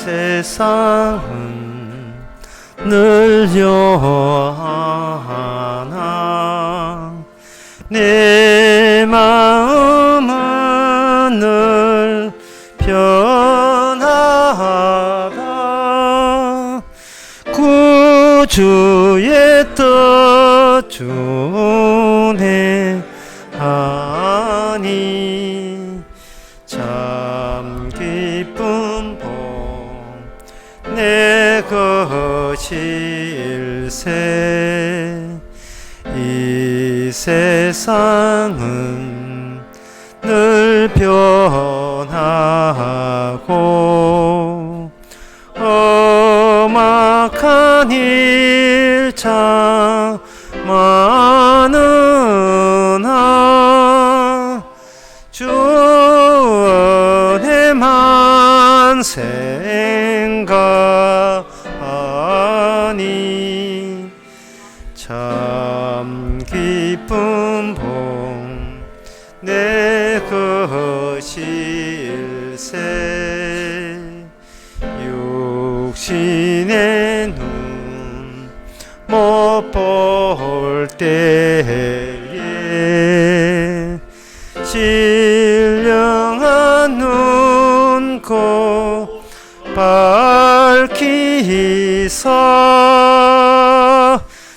세상은 늘 요하나 내 마음은 늘 편하다 구주의 뜻 준행하니 참 기쁜 복 내 것일세 이 세상은 늘 변하고 험악한 일 참 많으나 주 은혜만 생각하니 참 기쁜 복 내 것일세 육신의 눈 못 볼 때에 신령한 눈 곧 밝히사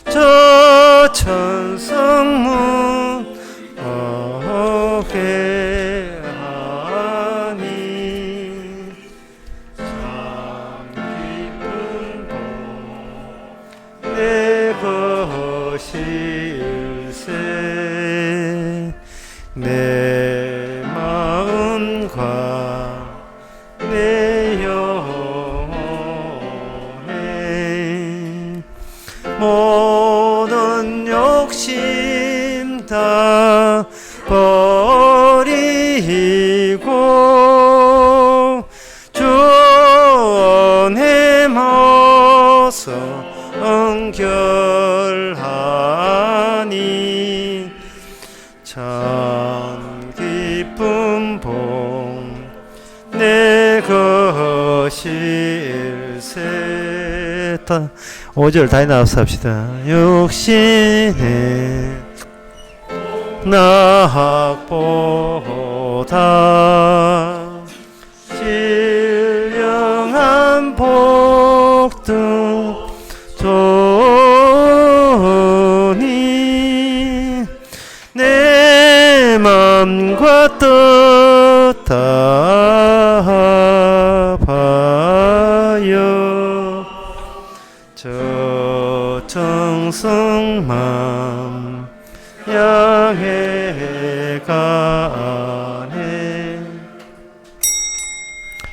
저 천성문 어게 하니 참 기쁜 복 내 것일세 내 마음과 내 영혼에 모든 욕심 다 버리고 주 은혜 모서 응결하니 참 기쁜 복 내 것일세 5절 다시 나갑시다. 육신의 낙보다 신령한 복등 좋으니 내 맘과 뜻 다 봐요 저 정성만 향해 가네.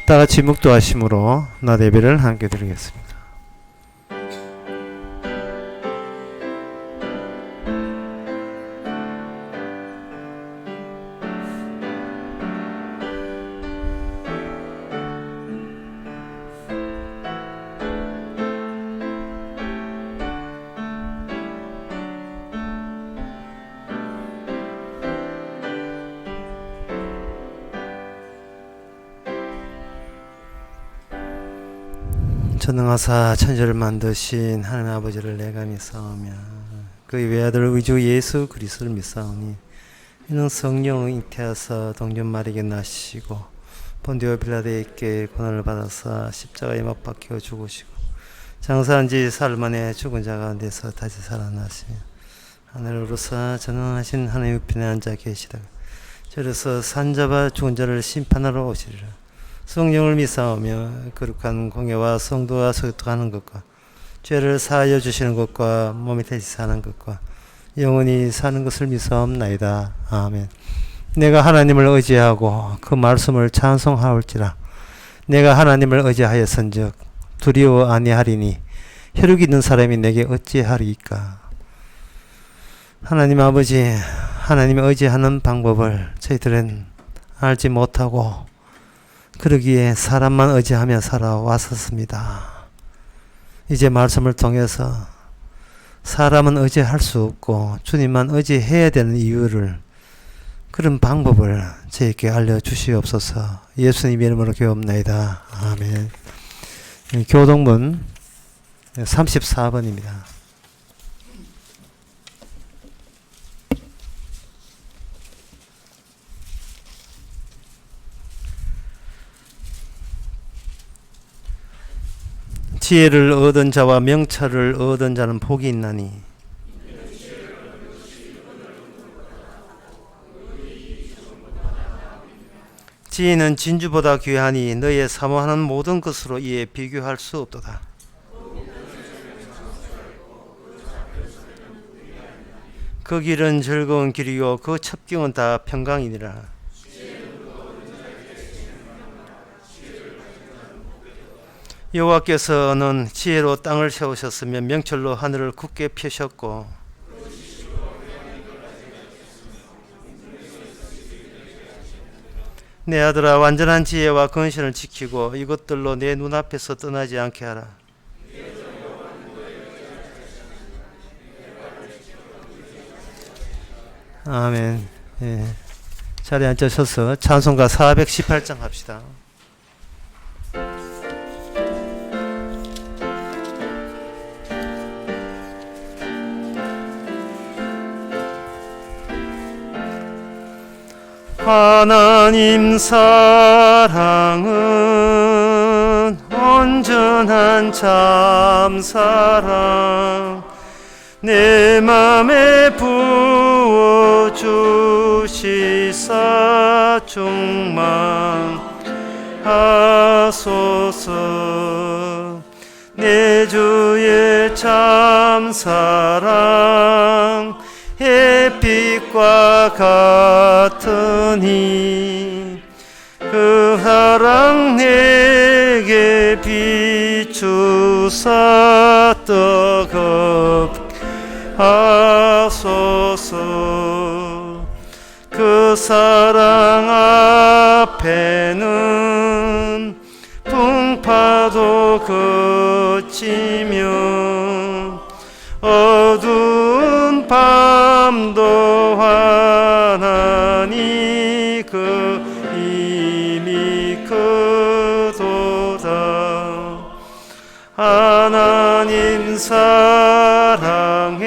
다같이 묵도하심으로 나 예배를 함께 드리겠습니다. 전능하사 천지를 만드신 하나님 아버지를 내가 믿사오며 그의 외아들 우리 주 예수 그리스도를 믿사오니 이는 성령을 잉태하사 동전 마리게 나시고 본디오 빌라데에게 고난을 받아사 십자가에 못 박혀 죽으시고 장사한 지 사흘 만에 죽은 자 가운데서 다시 살아나시며 하늘로서 전능하신 하나님 우편에 앉아 계시다가 저로서 산자와 죽은 자를 심판하러 오시리라. 성령을 믿사오며 거룩한 공예와 성도와 소통하는 것과 죄를 사하여 주시는 것과 몸이 다시 사는 것과 영원히 사는 것을 믿사옵나이다. 아멘. 내가 하나님을 의지하고 그 말씀을 찬송하올지라. 내가 하나님을 의지하였은즉 두려워 아니하리니 혈육이 있는 사람이 내게 어찌하리이까. 하나님 아버지, 하나님을 의지하는 방법을 저희들은 알지 못하고 그러기에 사람만 의지하며 살아왔었습니다. 이제 말씀을 통해서 사람은 의지할 수 없고 주님만 의지해야 되는 이유를, 그런 방법을 저에게 알려주시옵소서. 예수님 이름으로 기도합나이다. 아멘. 교동문 34번입니다. 지혜를 얻은 자와 명철을 얻은 자는 복이 있나니 지혜는 진주보다 귀하니 너의 사모하는 모든 것으로 이에 비교할 수 없도다. 그 길은 즐거운 길이요 그 첩경은 다 평강이니라. 여호와께서는 지혜로 땅을 세우셨으며 명철로 하늘을 굳게 펴셨고 내 아들아 완전한 지혜와 근신을 지키고 이것들로 내 눈앞에서 떠나지 않게 하라. 아멘. 예. 자리에 앉으셔서 찬송가 418장 합시다. 하나님 사랑은 온전한 참사랑 내 맘에 부어주시사 충만하소서. 내 주의 참사랑 햇빛과 같으니 그 사랑 내게 비추사 뜨겁하소서. 그 사랑 앞에는 풍파도 그치며 어두운 밤도 환하니 그 힘이 크도다. 하나님 사랑에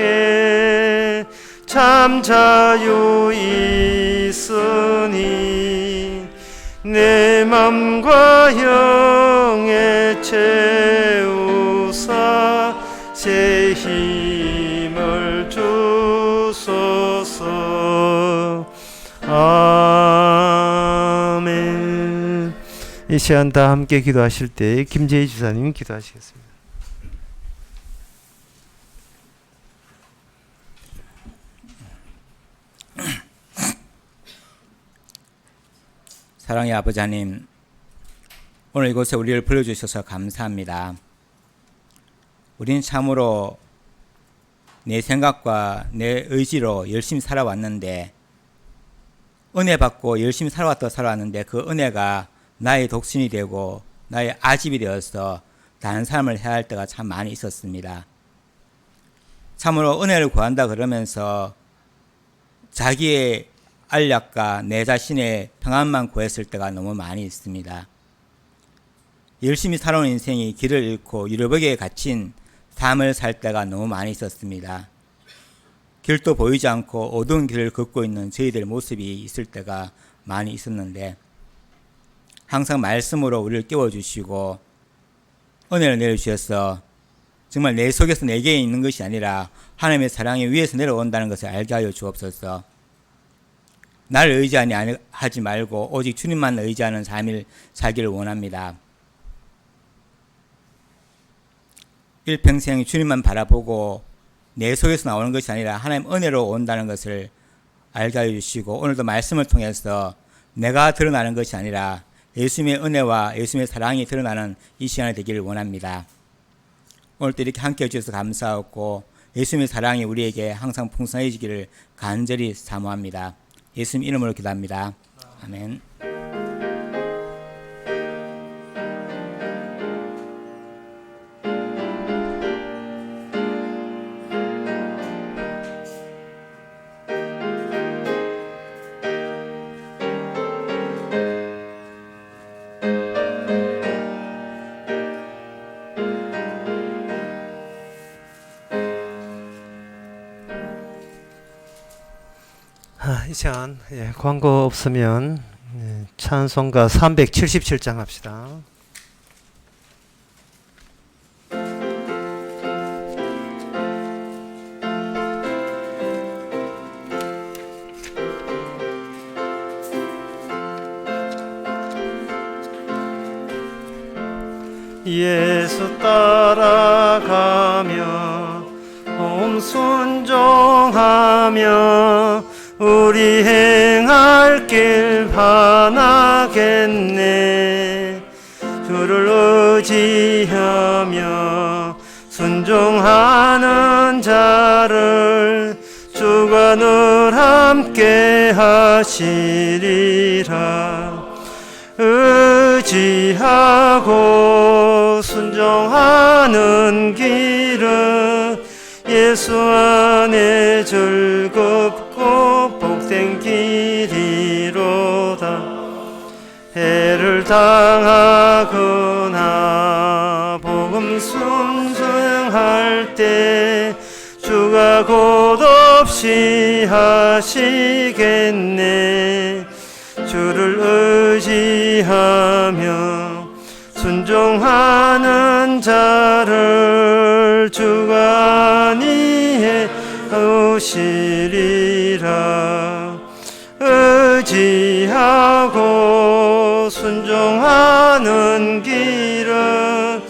참 자유 있으니 내 맘과 영에 채우사 새 힘을 주소서. 아멘. 이 시간 다 함께 기도하실 때 김재희 주사님 기도하시겠습니다. 사랑의 아버지 하나님, 오늘 이곳에 우리를 불러주셔서 감사합니다. 우리는 참으로 내 생각과 내 의지로 열심히 살아왔는데, 은혜 받고 열심히 살아왔는데 그 은혜가 나의 독신이 되고 나의 아집이 되어서 다른 삶을 해야 할 때가 참 많이 있었습니다. 참으로 은혜를 구한다 그러면서 자기의 안락과 내 자신의 평안만 구했을 때가 너무 많이 있습니다. 열심히 살아온 인생이 길을 잃고 유료벽에 갇힌 삶을 살 때가 너무 많이 있었습니다. 길도 보이지 않고 어두운 길을 걷고 있는 저희들 모습이 있을 때가 많이 있었는데, 항상 말씀으로 우리를 깨워주시고 은혜를 내려주셔서 정말 내 속에서 내게 있는 것이 아니라 하나님의 사랑이 위에서 내려온다는 것을 알게 하여 주옵소서. 나를 의지하지 말고 오직 주님만 의지하는 삶을 살기를 원합니다. 일평생 주님만 바라보고 내 속에서 나오는 것이 아니라 하나님 은혜로 온다는 것을 알게 하여 주시고, 오늘도 말씀을 통해서 내가 드러나는 것이 아니라 예수님의 은혜와 예수님의 사랑이 드러나는 이 시간이 되기를 원합니다. 오늘도 이렇게 함께해 주셔서 감사하고 예수님의 사랑이 우리에게 항상 풍성해지기를 간절히 사모합니다. 예수님 이름으로 기도합니다. 아멘. 이 시간 광고 없으면 찬송가 377장 합시다. 예수 따라가며 온 순종하며 우리 행할 길 하나겠네. 주를 의지하며 순종하는 자를 주가 늘 함께 하시리라. 의지하고 순종하는 길은 예수 안에 즐겁고 복된 길이로다. 해를 당하거나 복음 순종할 때 주가 곧 없이 하시겠네. 주를 의지하며 순종하는 자를 주가 안위해 오시리라. 의지하고 순종하는 길은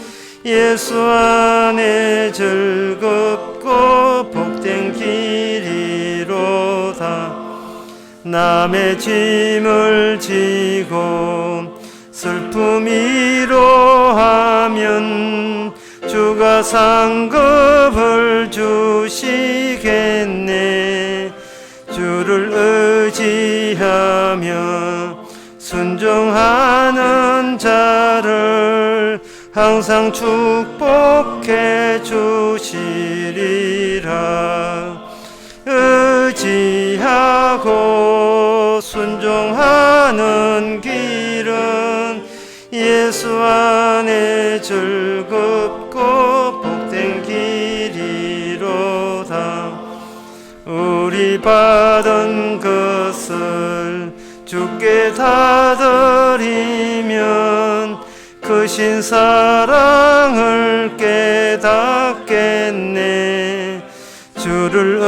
예수 안에 즐겁고 복된 길이로다. 남의 짐을 지고 슬픔 위로하면 주가 상급을 주시겠네. 주를 의지하며 순종하는 자를 항상 축복해 주시리라. 의지하고 순종하는 길은 예수 안에 즐겁고 복된 길이로다. 우리 받은 것을 주께 다 드리면 크신 사랑을 깨닫겠네. 주를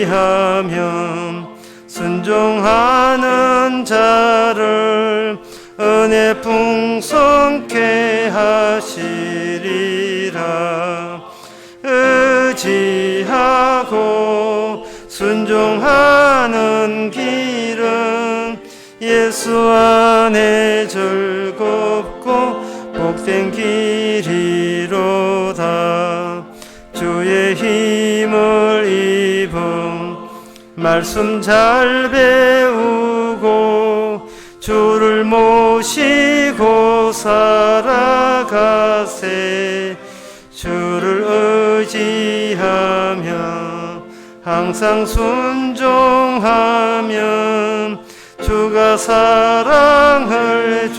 의지하며 순종하는 자를 은혜 풍성케 하시리라. 의지하고 순종하는 길은 예수 안에 즐겁고 복된 길이로다. 주의 힘을 입음 말씀 잘 배우고 주를 모시고 살아가세. 주를 의지하며 항상 순종하면 주가 사랑을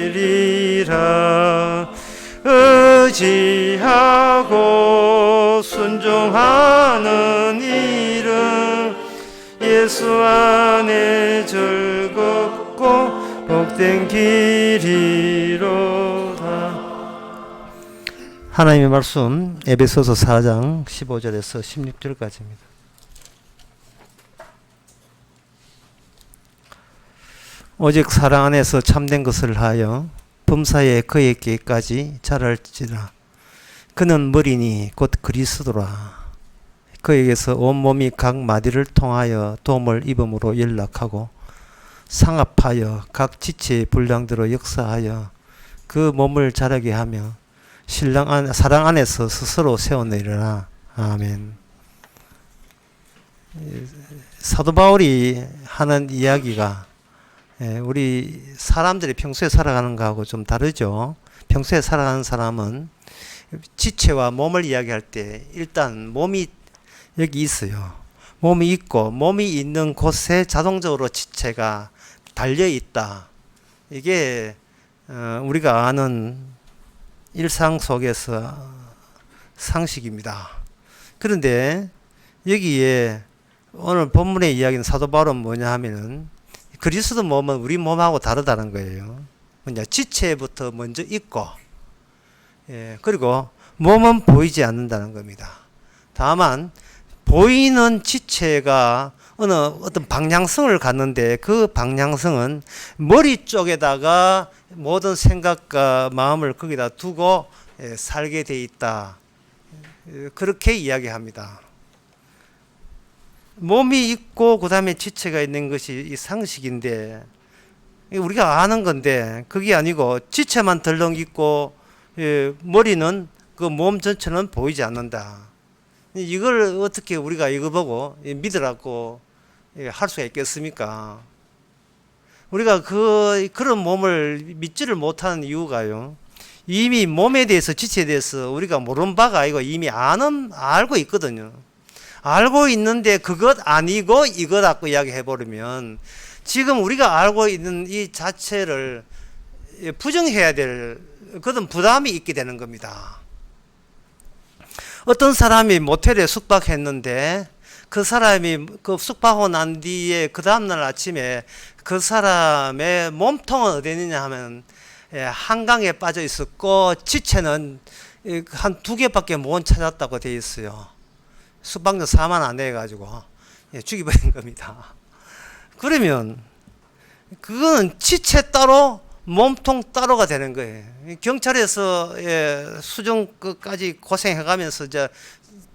주시리라. 의지하고 순종하는 일은 예수 안에 즐겁고 복된 길이로다. 하나님의 말씀 에베소서 4장 15절에서 16절까지입니다. 오직 사랑 안에서 참된 것을 하여 범사에 그에게까지 자랄지라. 그는 머리니 곧 그리스도라. 그에게서 온몸이 각 마디를 통하여 도움을 입음으로 연락하고 상합하여 각 지체의 분량대로 역사하여 그 몸을 자라게 하며 사랑 안에서 스스로 세워내리라. 아멘. 사도 바울이 하는 이야기가 우리 사람들이 평소에 살아가는 거하고 좀 다르죠. 평소에 살아가는 사람은 지체와 몸을 이야기할 때 일단 몸이 여기 있어요. 몸이 있고 몸이 있는 곳에 자동적으로 지체가 달려 있다. 이게 우리가 아는 일상 속에서 상식입니다. 그런데 여기에 오늘 본문의 이야기는 사도 바울은 뭐냐 하면은 그리스도 몸은 우리 몸하고 다르다는 거예요. 뭐냐, 지체부터 먼저 있고, 그리고 몸은 보이지 않는다는 겁니다. 다만 보이는 지체가 어떤 방향성을 갖는데 그 방향성은 머리 쪽에다가 모든 생각과 마음을 거기다 두고 살게 돼 있다. 그렇게 이야기합니다. 몸이 있고 그 다음에 지체가 있는 것이 이 상식인데 우리가 아는 건데 그게 아니고 지체만 덜렁 있고 머리는 그 몸 전체는 보이지 않는다. 이걸 어떻게 우리가 이거 보고 믿으라고 할 수가 있겠습니까? 우리가 그런 몸을 믿지를 못하는 이유가요. 이미 몸에 대해서 지체에 대해서 우리가 모르는 바가 아니고 이미 알고 있거든요. 알고 있는데 그것 아니고 이거라고 이야기해 버리면 지금 우리가 알고 있는 이 자체를 부정해야 될 그런 부담이 있게 되는 겁니다. 어떤 사람이 모텔에 숙박했는데 그 사람이 그 숙박하고 난 뒤에 그 다음날 아침에 그 사람의 몸통은 어디 있느냐 하면 한강에 빠져 있었고 지체는 한 2개밖에 못 찾았다고 되어 있어요. 숙박료 4만 안 내가지고 죽여버린 겁니다. 그러면 그거는 지체 따로 몸통 따로가 되는 거예요. 경찰에서 수정까지 고생해가면서 이제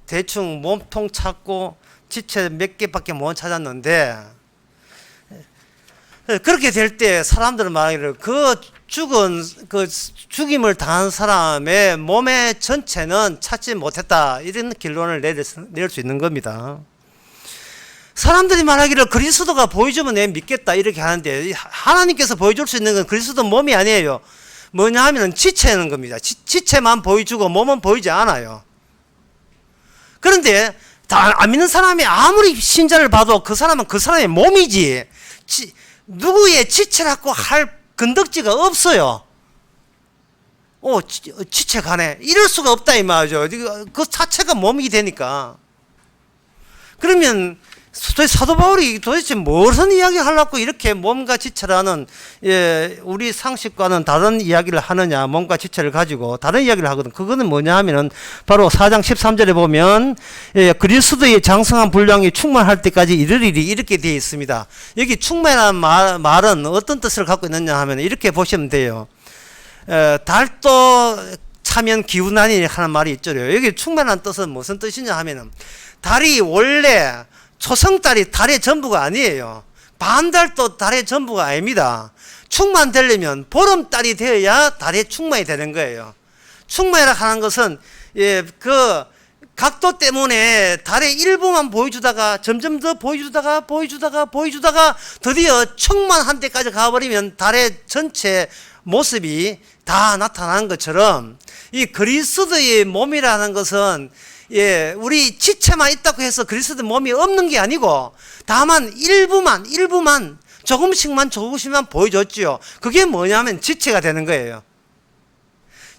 대충 몸통 찾고 지체 몇 개밖에 못 찾았는데 그렇게 될 때 사람들은 말하기를 그 죽임을 당한 사람의 몸의 전체는 찾지 못했다 이런 결론을 내릴 수 있는 겁니다. 사람들이 말하기를 그리스도가 보여주면 내 믿겠다 이렇게 하는데 하나님께서 보여줄 수 있는 건 그리스도 몸이 아니에요. 뭐냐 하면 지체는 겁니다. 지체만 보여주고 몸은 보이지 않아요. 그런데 안 믿는 사람이 아무리 신자를 봐도 그 사람은 그 사람의 몸이지 누구의 지체라고 할 건덕지가 없어요. 지체 가네 이럴 수가 없다 이 말이죠. 그 자체가 몸이 되니까. 그러면 사도 바울이 도대체 무슨 이야기 하려고 이렇게 몸과 지체라는 우리 상식과는 다른 이야기를 하느냐, 몸과 지체를 가지고 다른 이야기를 하거든. 그거는 뭐냐 하면은 바로 4장 13절에 보면 그리스도의 장성한 분량이 충만할 때까지 이르리리 이렇게 되어 있습니다. 여기 충만한 말은 어떤 뜻을 갖고 있느냐 하면 이렇게 보시면 돼요. 달도 차면 기운하니 하는 말이 있죠. 여기 충만한 뜻은 무슨 뜻이냐 하면은 달이 원래 초성달이 달의 전부가 아니에요. 반달도 달의 전부가 아닙니다. 충만되려면 보름달이 되어야 달의 충만이 되는 거예요. 충만이라 하는 것은 그 각도 때문에 달의 일부만 보여주다가 점점 더 보여주다가 드디어 충만한 데까지 가버리면 달의 전체 모습이 다 나타나는 것처럼 이 그리스도의 몸이라는 것은 우리 지체만 있다고 해서 그리스도 몸이 없는 게 아니고 다만 일부만 조금씩만 보여줬지요. 그게 뭐냐면 지체가 되는 거예요.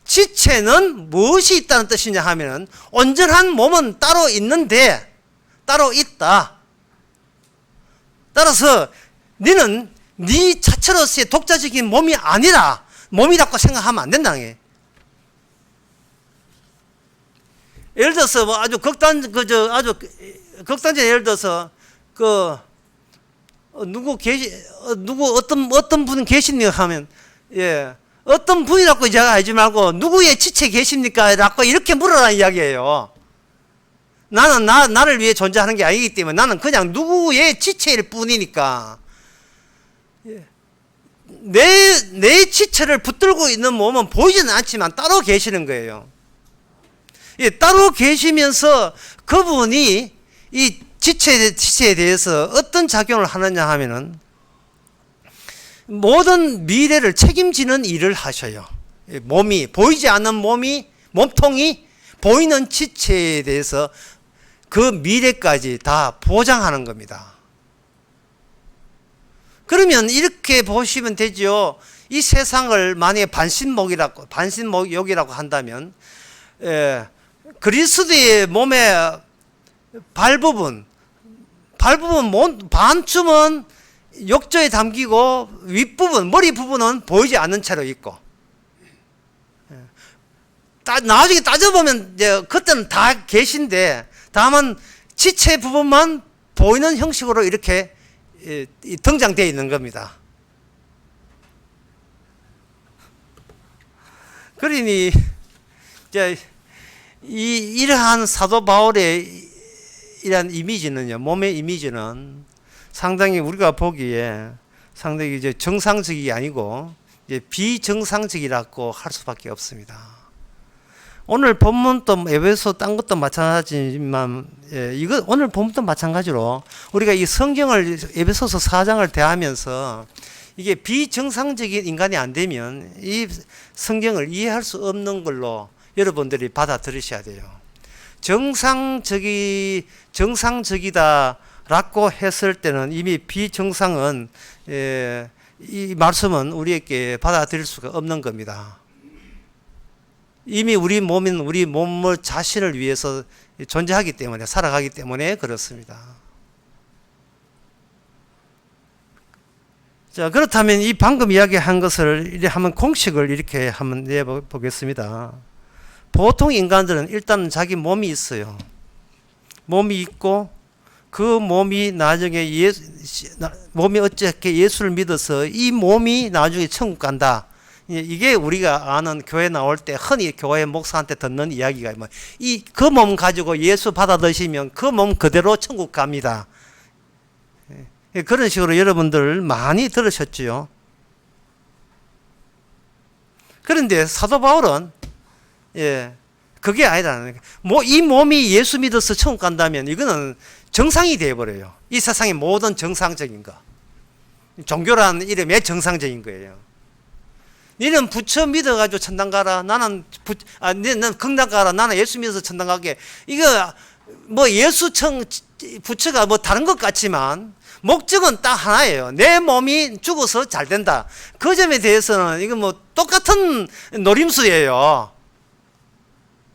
지체는 무엇이 있다는 뜻이냐 하면 온전한 몸은 따로 있는데 따로 있다. 따라서 너는 네 자체로서의 독자적인 몸이 아니라 몸이라고 생각하면 안 된다는 거예요. 예를 들어서 뭐 아주 극단적 예를 들어서 어떤 분 계십니까 하면 어떤 분이라고 제가 하지 말고 누구의 지체 계십니까? 라고 이렇게 물어라는 이야기예요. 나는 나를 위해 존재하는 게 아니기 때문에 나는 그냥 누구의 지체일 뿐이니까 내 지체를 붙들고 있는 몸은 보이지는 않지만 따로 계시는 거예요. 따로 계시면서 그분이 이 지체에 대해서 어떤 작용을 하느냐 하면은 모든 미래를 책임지는 일을 하셔요. 보이지 않는 몸통이 보이는 지체에 대해서 그 미래까지 다 보장하는 겁니다. 그러면 이렇게 보시면 되죠. 이 세상을 만약에 반신목욕이라고 한다면 그리스도의 몸의 발 발 부분 반쯤은 욕조에 담기고 윗부분 머리 부분은 보이지 않는 채로 있고, 나중에 따져보면 이제 그때는 다 계신데 다만 지체 부분만 보이는 형식으로 이렇게 등장되어 있는 겁니다. 그러니 이제 이러한 사도 바울의 이러한 이미지는요, 몸의 이미지는 상당히 우리가 보기에 상당히 이제 정상적이 아니고 이제 비정상적이라고 할 수밖에 없습니다. 오늘 본문도 에베소 딴 것도 마찬가지지만, 이거 오늘 본문도 마찬가지로 우리가 이 성경을 에베소서 4장을 대하면서 이게 비정상적인 인간이 안 되면 이 성경을 이해할 수 없는 걸로 여러분들이 받아들이셔야 돼요. 정상적이다라고 했을 때는 이미 비정상은, 이 말씀은 우리에게 받아들일 수가 없는 겁니다. 이미 우리 몸은 우리 몸을 자신을 위해서 존재하기 때문에, 살아가기 때문에 그렇습니다. 자, 그렇다면 이 방금 이야기한 것을 한번 공식을 이렇게 한번 내보겠습니다. 보통 인간들은 일단 자기 몸이 있어요. 몸이 있고 그 몸이 나중에 몸이 어떻게 예수를 믿어서 이 몸이 나중에 천국 간다. 이게 우리가 아는 교회 나올 때 흔히 교회 목사한테 듣는 이야기가 그 몸 가지고 예수 받아 드시면 그 몸 그대로 천국 갑니다. 그런 식으로 여러분들 많이 들으셨죠. 그런데 사도 바울은 그게 아니라는 거예요. 이 몸이 예수 믿어서 천국 간다면 이거는 정상이 되어버려요. 이 세상의 모든 정상적인 거. 종교라는 이름의 정상적인 거예요. 너는 부처 믿어가지고 천당 가라. 너는 극락 가라. 나는 예수 믿어서 천당 가게. 이거 부처가 다른 것 같지만 목적은 딱 하나예요. 내 몸이 죽어서 잘 된다. 그 점에 대해서는 이거 똑같은 노림수예요.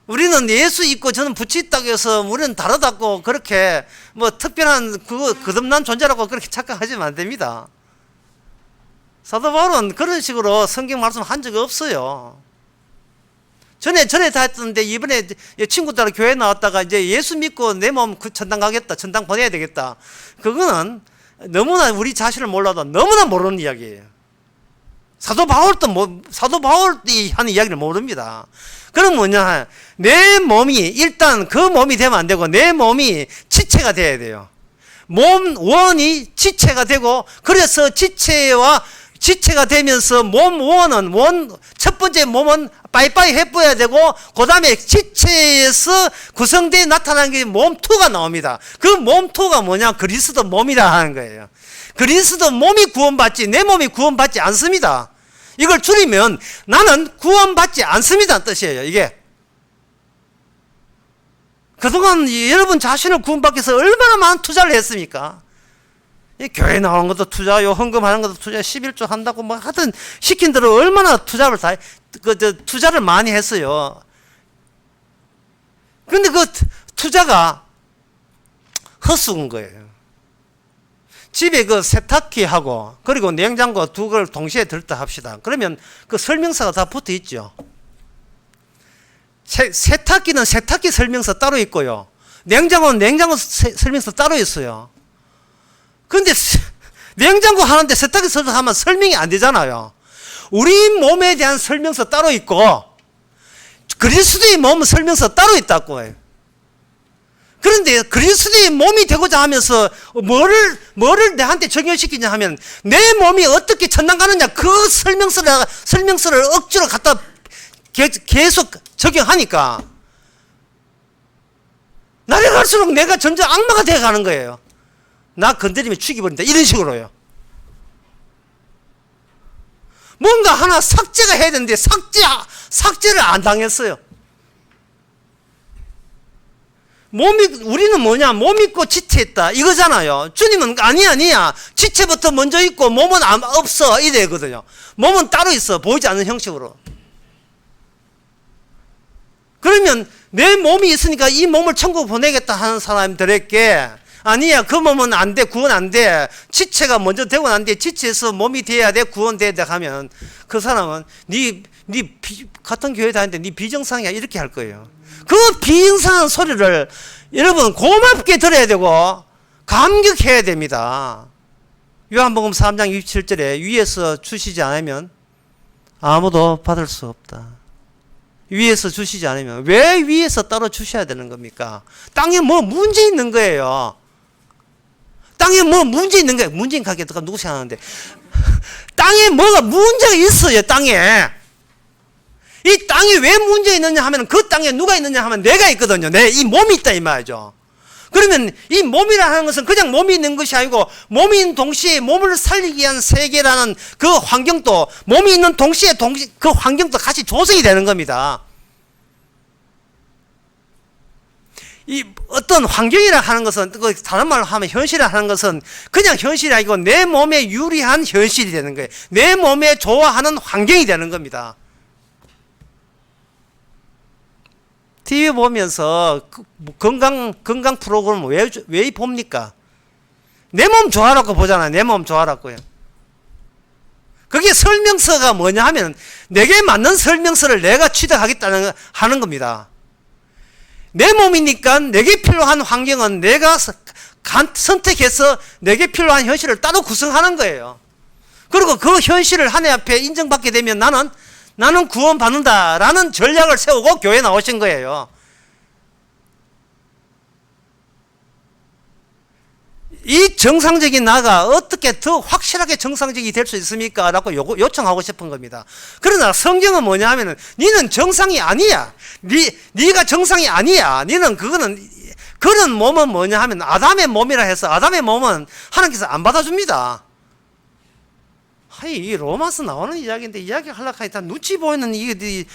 우리는 예수 있고 저는 부처 있다고 해서 우리는 다르다고 그렇게 특별한 거듭난 존재라고 그렇게 착각하시면 안 됩니다. 사도 바울은 그런 식으로 성경 말씀 한 적이 없어요. 전에 다 했던데 이번에 친구 따라 교회 나왔다가 이제 예수 믿고 내 몸 천당 가겠다. 천당 보내야 되겠다. 그거는 너무나 우리 자신을 몰라도 너무나 모르는 이야기예요. 사도 바울이 하는 이야기를 모릅니다. 그럼 뭐냐? 내 몸이 일단 그 몸이 되면 안 되고 내 몸이 지체가 돼야 돼요. 몸 원이 지체가 되고 그래서 지체가 되면서 몸 원은 첫 번째 몸은 빠이빠이 해보야 되고 그 다음에 지체에서 구성되어 나타나는 게 몸2가 나옵니다. 그 몸2가 뭐냐? 그리스도 몸이라 하는 거예요. 그리스도 몸이 구원받지 내 몸이 구원받지 않습니다. 이걸 줄이면 나는 구원받지 않습니다 뜻이에요. 이게 그동안 여러분 자신을 구원받기 위해서 얼마나 많은 투자를 했습니까? 교회 나오는 것도 투자요, 헌금하는 것도 투자, 11조 한다고 하여튼 시킨 대로 얼마나 투자를 많이 했어요. 그런데 그 투자가 헛수고인 거예요. 집에 그 세탁기하고 그리고 냉장고 두 걸 동시에 들다 합시다. 그러면 그 설명서가 다 붙어 있죠. 세탁기는 세탁기 설명서 따로 있고요. 냉장고는 냉장고 설명서 따로 있어요. 그런데 냉장고 하는데 세탁기 설명하면 설명이 안 되잖아요. 우리 몸에 대한 설명서 따로 있고 그리스도의 몸 설명서 따로 있다고 해요. 그런데 그리스도의 몸이 되고자 하면서 뭐를 내한테 적용시키냐 하면 내 몸이 어떻게 천당 가느냐 그 설명서를 억지로 갖다 계속 적용하니까 날이 갈수록 내가 점점 악마가 되어가는 거예요. 나 건드리면 죽여버린다 이런 식으로요. 뭔가 하나 삭제가 해야 되는데 삭제를 안 당했어요. 우리는 뭐냐? 몸 있고 지체 있다 이거잖아요. 주님은 아니야. 지체부터 먼저 있고 몸은 없어 이래거든요. 몸은 따로 있어 보이지 않는 형식으로. 그러면 내 몸이 있으니까 이 몸을 천국 보내겠다 하는 사람들에게 아니야, 그 몸은 안 돼, 구원 안 돼. 지체가 먼저 되고 난 뒤에 지체에서 몸이 돼야 돼, 구원돼야 돼 하면 그 사람은 같은 교회 다니는데 네 비정상이야 이렇게 할 거예요. 그 비정상한 소리를 여러분 고맙게 들어야 되고 감격해야 됩니다. 요한복음 3장 27절에 위에서 주시지 않으면 아무도 받을 수 없다. 위에서 주시지 않으면 왜 위에서 따로 주셔야 되는 겁니까? 땅에 뭐 문제 있는 거예요. 땅에 뭐 문제 있는 거예요. 문제인 가게 누구 생각하는데 땅에 뭐가 문제가 있어요. 땅에 이 땅에 왜 문제 있느냐 하면 그 땅에 누가 있느냐 하면 내가 있거든요. 이 몸이 있다 이 말이죠. 그러면 이 몸이라 하는 것은 그냥 몸이 있는 것이 아니고 몸이 있는 동시에 몸을 살리기 위한 세계라는 그 환경도 몸이 있는 동시에 그 환경도 같이 조성이 되는 겁니다. 이 어떤 환경이라 하는 것은 다른 말로 하면 현실이라 하는 것은 그냥 현실이 아니고 내 몸에 유리한 현실이 되는 거예요. 내 몸에 좋아하는 환경이 되는 겁니다. TV 보면서 건강 프로그램 왜 봅니까? 내 몸 좋아라고 보잖아요. 내 몸 좋아라고요. 그게 설명서가 뭐냐 하면 내게 맞는 설명서를 내가 취득하겠다는 하는 겁니다. 내 몸이니까 내게 필요한 환경은 내가 선택해서 내게 필요한 현실을 따로 구성하는 거예요. 그리고 그 현실을 하나님 앞에 인정받게 되면 나는 구원받는다라는 전략을 세우고 교회에 나오신 거예요. 이 정상적인 나가 어떻게 더 확실하게 정상적이 될 수 있습니까? 라고 요청하고 싶은 겁니다. 그러나 성경은 뭐냐 하면은 니는 정상이 아니야. 니가 정상이 아니야. 니는 그런 몸은 뭐냐 하면 아담의 몸이라 해서 아담의 몸은 하나님께서 안 받아줍니다. 이 로마서 나오는 이야기인데 이야기 하려고 하니까 눈치 보이는 이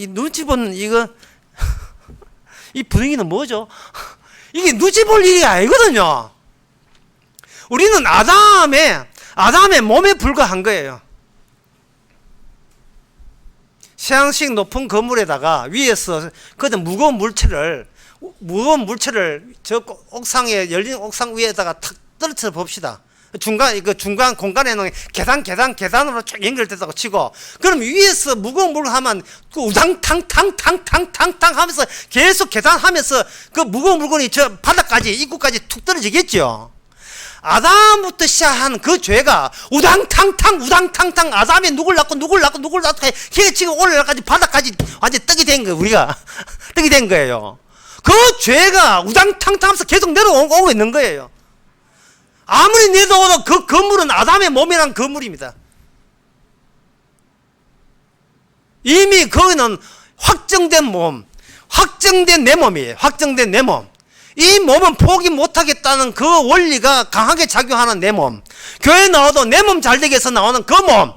눈치 보는 이거 이 분위기는 뭐죠? 이게 눈치 볼 일이 아니거든요. 우리는 아담의 몸에 불과한 거예요. 세상식 높은 건물에다가 위에서 그런 무거운 물체를 저 옥상에 열린 옥상 위에다가 탁 떨어뜨려 봅시다. 중간 공간에는 계단으로 쭉 연결됐다고 치고, 그럼 위에서 무거운 물 하면 그 우당탕탕탕탕탕탕 하면서 계속 계단하면서 그 무거운 물건이 저 바닥까지 입구까지 툭 떨어지겠죠. 아담부터 시작한 그 죄가 우당탕탕 아담이 누굴 낳고 걔 지금 올라가지 바닥까지 완전 떡이 된 거예요. 우리가 떡이 된 거예요. 그 죄가 우당탕탕 하면서 계속 내려오고 있는 거예요. 아무리 내려오도 그 건물은 아담의 몸이란 건물입니다. 이미 거기는 확정된 내 몸이에요. 확정된 내 몸. 이 몸은 포기 못하겠다는 그 원리가 강하게 작용하는 내 몸. 교회 나와도 내 몸 잘 되기 위해서 나오는 그 몸.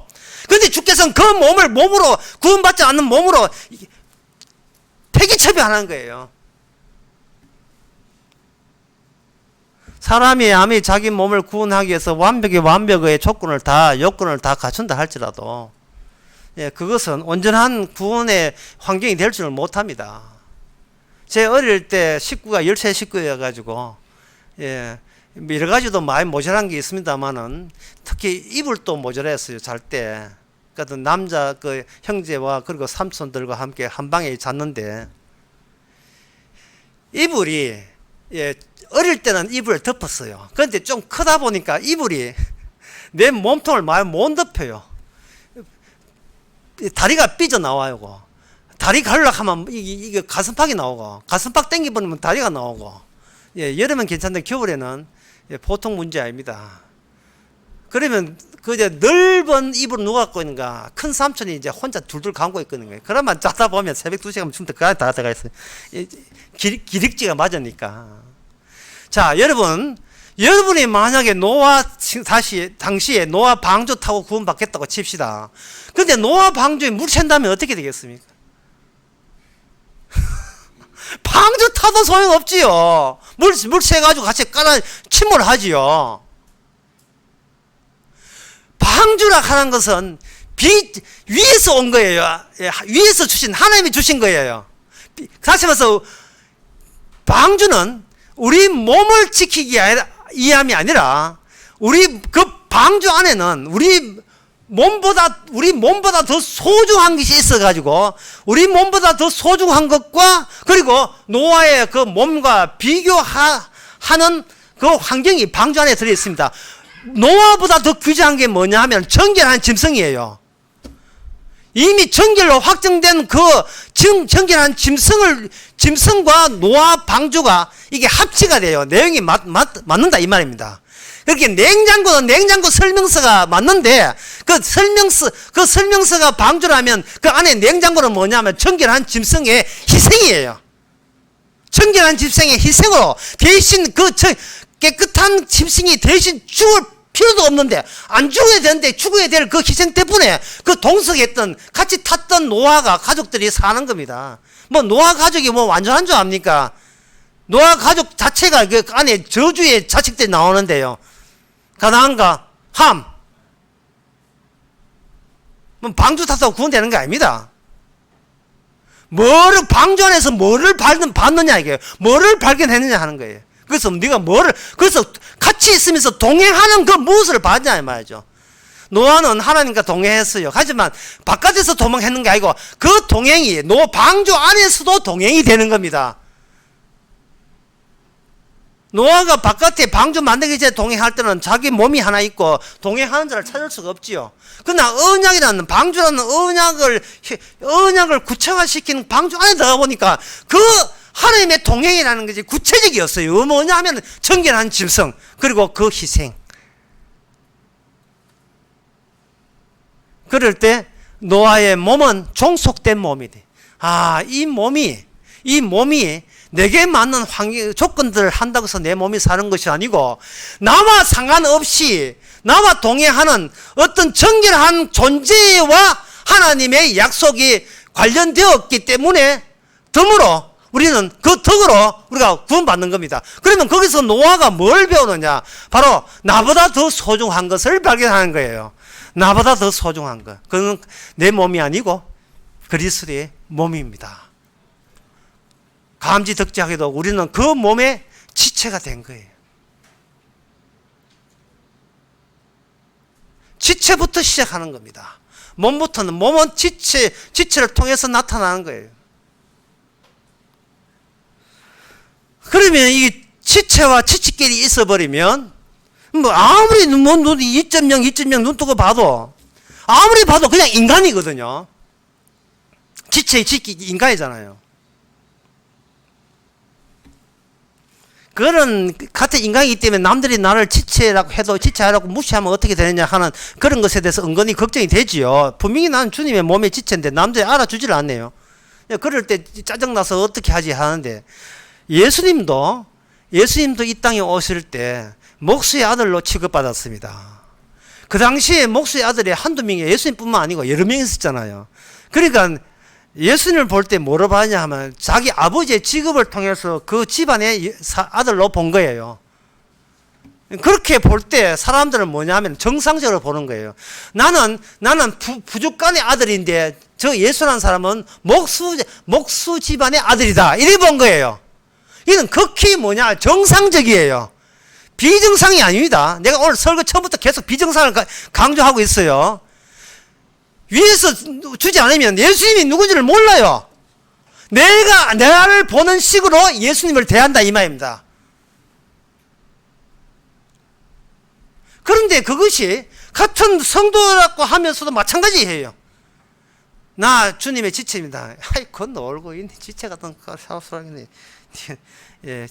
근데 주께서는 그 몸으로 구원받지 않는 몸으로 폐기 처리하는 거예요. 사람이 아무리 자기 몸을 구원하기 위해서 완벽의 요건을 다 갖춘다 할지라도, 그것은 온전한 구원의 환경이 될 줄을 못합니다. 제 어릴 때 식구가 13식구여가지고, 여러 가지도 많이 모자란 게 있습니다만은, 특히 이불 또 모자랐어요, 잘 때. 그러니까 남자 형제와 그리고 삼촌들과 함께 한 방에 잤는데, 이불이, 어릴 때는 이불을 덮었어요. 그런데 좀 크다 보니까 이불이 내 몸통을 많이 못 덮여요. 다리가 삐져나와요. 다리 가려고 하면 이게 가슴팍이 나오고, 가슴팍 당겨버리면 다리가 나오고, 여름은 괜찮은데 겨울에는 보통 문제 아닙니다. 그러면 넓은 이불을 누가 갖고 있는가? 큰 삼촌이 이제 혼자 둘둘 감고 있거든요. 그러면 자다 보면 새벽 2시간 춤도 그 안에 다 들어가 있어요. 기력지가 맞으니까. 자, 여러분이 만약에 당시에 노아 방주 타고 구원받겠다고 칩시다. 근데 노아 방주에 물 샌다면 어떻게 되겠습니까? 방주 타도 소용없지요. 물 새가지고 같이 침몰하지요. 방주라 하는 것은 위에서 온 거예요. 위에서 하나님이 주신 거예요. 다시 말해서 방주는 우리 몸을 지키기 위함이 아니라 우리 그 방주 안에는 우리 몸보다 더 소중한 것이 있어가지고 우리 몸보다 더 소중한 것과 그리고 노아의 그 몸과 비교하는 그 환경이 방주 안에 들어있습니다. 노아보다 더 귀중한 게 뭐냐 하면 정결한 짐승이에요. 이미 정결로 확정된 그 정결한 짐승과 노아 방주가 이게 합치가 돼요. 내용이 맞는다 이 말입니다. 그렇게 냉장고는 냉장고 설명서가 맞는데 그 설명서가 방주라면 그 안에 냉장고는 뭐냐면 정결한 짐승의 희생이에요. 정결한 짐승의 희생으로 대신 그 깨끗한 짐승이 대신 죽을 필요도 없는데 안 죽어야 되는데 죽어야 될 그 희생 때문에 그 동석했던 같이 탔던 노아가 가족들이 사는 겁니다. 뭐 노아 가족이 뭐 완전한 줄 압니까? 노아 가족 자체가 그 안에 저주의 자식들이 나오는데요. 가나안과 함. 뭐 방주 탔다고 구원되는 게 아닙니다. 방주 안에서 뭐를 받느냐 이게요. 뭐를 발견했느냐 하는 거예요. 그래서 그래서 같이 있으면서 동행하는 그 무엇을 받냐 이 말이죠. 노아는 하나님과 동행했어요. 하지만 바깥에서 도망했는 게 아니고 그 동행이 방주 안에서도 동행이 되는 겁니다. 노아가 바깥에 방주 만들기 전에 동행할 때는 자기 몸이 하나 있고 동행하는 자를 찾을 수가 없지요. 그러나 언약이라는 방주라는 언약을 구체화시키는 방주 안에 들어가 보니까 그 하나님의 동행이라는 것이 구체적이었어요. 뭐냐 하면 정결한 짐승 그리고 그 희생. 그럴 때 노아의 몸은 종속된 몸이 돼. 이 몸이 내게 맞는 조건들을 한다고 해서 내 몸이 사는 것이 아니고 나와 상관없이 나와 동행하는 어떤 정결한 존재와 하나님의 약속이 관련되었기 때문에 덤으로 우리는 그 덕으로 우리가 구원받는 겁니다. 그러면 거기서 노아가 뭘 배우느냐? 바로 나보다 더 소중한 것을 발견하는 거예요. 나보다 더 소중한 것. 그건 내 몸이 아니고 그리스도의 몸입니다. 감지덕지하게도 우리는 그 몸의 지체가 된 거예요. 지체부터 시작하는 겁니다. 몸은 지체를 통해서 나타나는 거예요. 그러면 이 지체와 지체끼리 있어버리면 뭐 아무리 눈이 2.0 눈 뜨고 봐도 아무리 봐도 그냥 인간이거든요. 지체 인간이잖아요. 그런 같은 인간이기 때문에 남들이 나를 지체라고 해도 지체하라고 무시하면 어떻게 되느냐 하는 그런 것에 대해서 은근히 걱정이 되지요. 분명히 나는 주님의 몸의 지체인데 남들이 알아주질 않네요. 그럴 때 짜증나서 어떻게 하지 하는데 예수님도 이 땅에 오실 때 목수의 아들로 취급받았습니다. 그 당시에 목수의 아들이 한두 명이 예수님뿐만 아니고 여러 명이 있었잖아요. 그러니까 예수님을 볼 때 뭐로 봤냐 하면 자기 아버지의 직업을 통해서 그 집안의 아들로 본 거예요. 그렇게 볼 때 사람들은 뭐냐 하면 정상적으로 보는 거예요. 나는 부족간의 아들인데 저 예수라는 사람은 목수 집안의 아들이다. 이래 본 거예요. 이는 극히 정상적이에요. 비정상이 아닙니다. 내가 오늘 설교 처음부터 계속 비정상을 강조하고 있어요. 위에서 주지 않으면 예수님이 누군지를 몰라요. 나를 보는 식으로 예수님을 대한다 이 말입니다. 그런데 그것이 같은 성도라고 하면서도 마찬가지예요. 나 주님의 지체입니다. 그건 놀고 있네. 지체 같은 사수라겠네.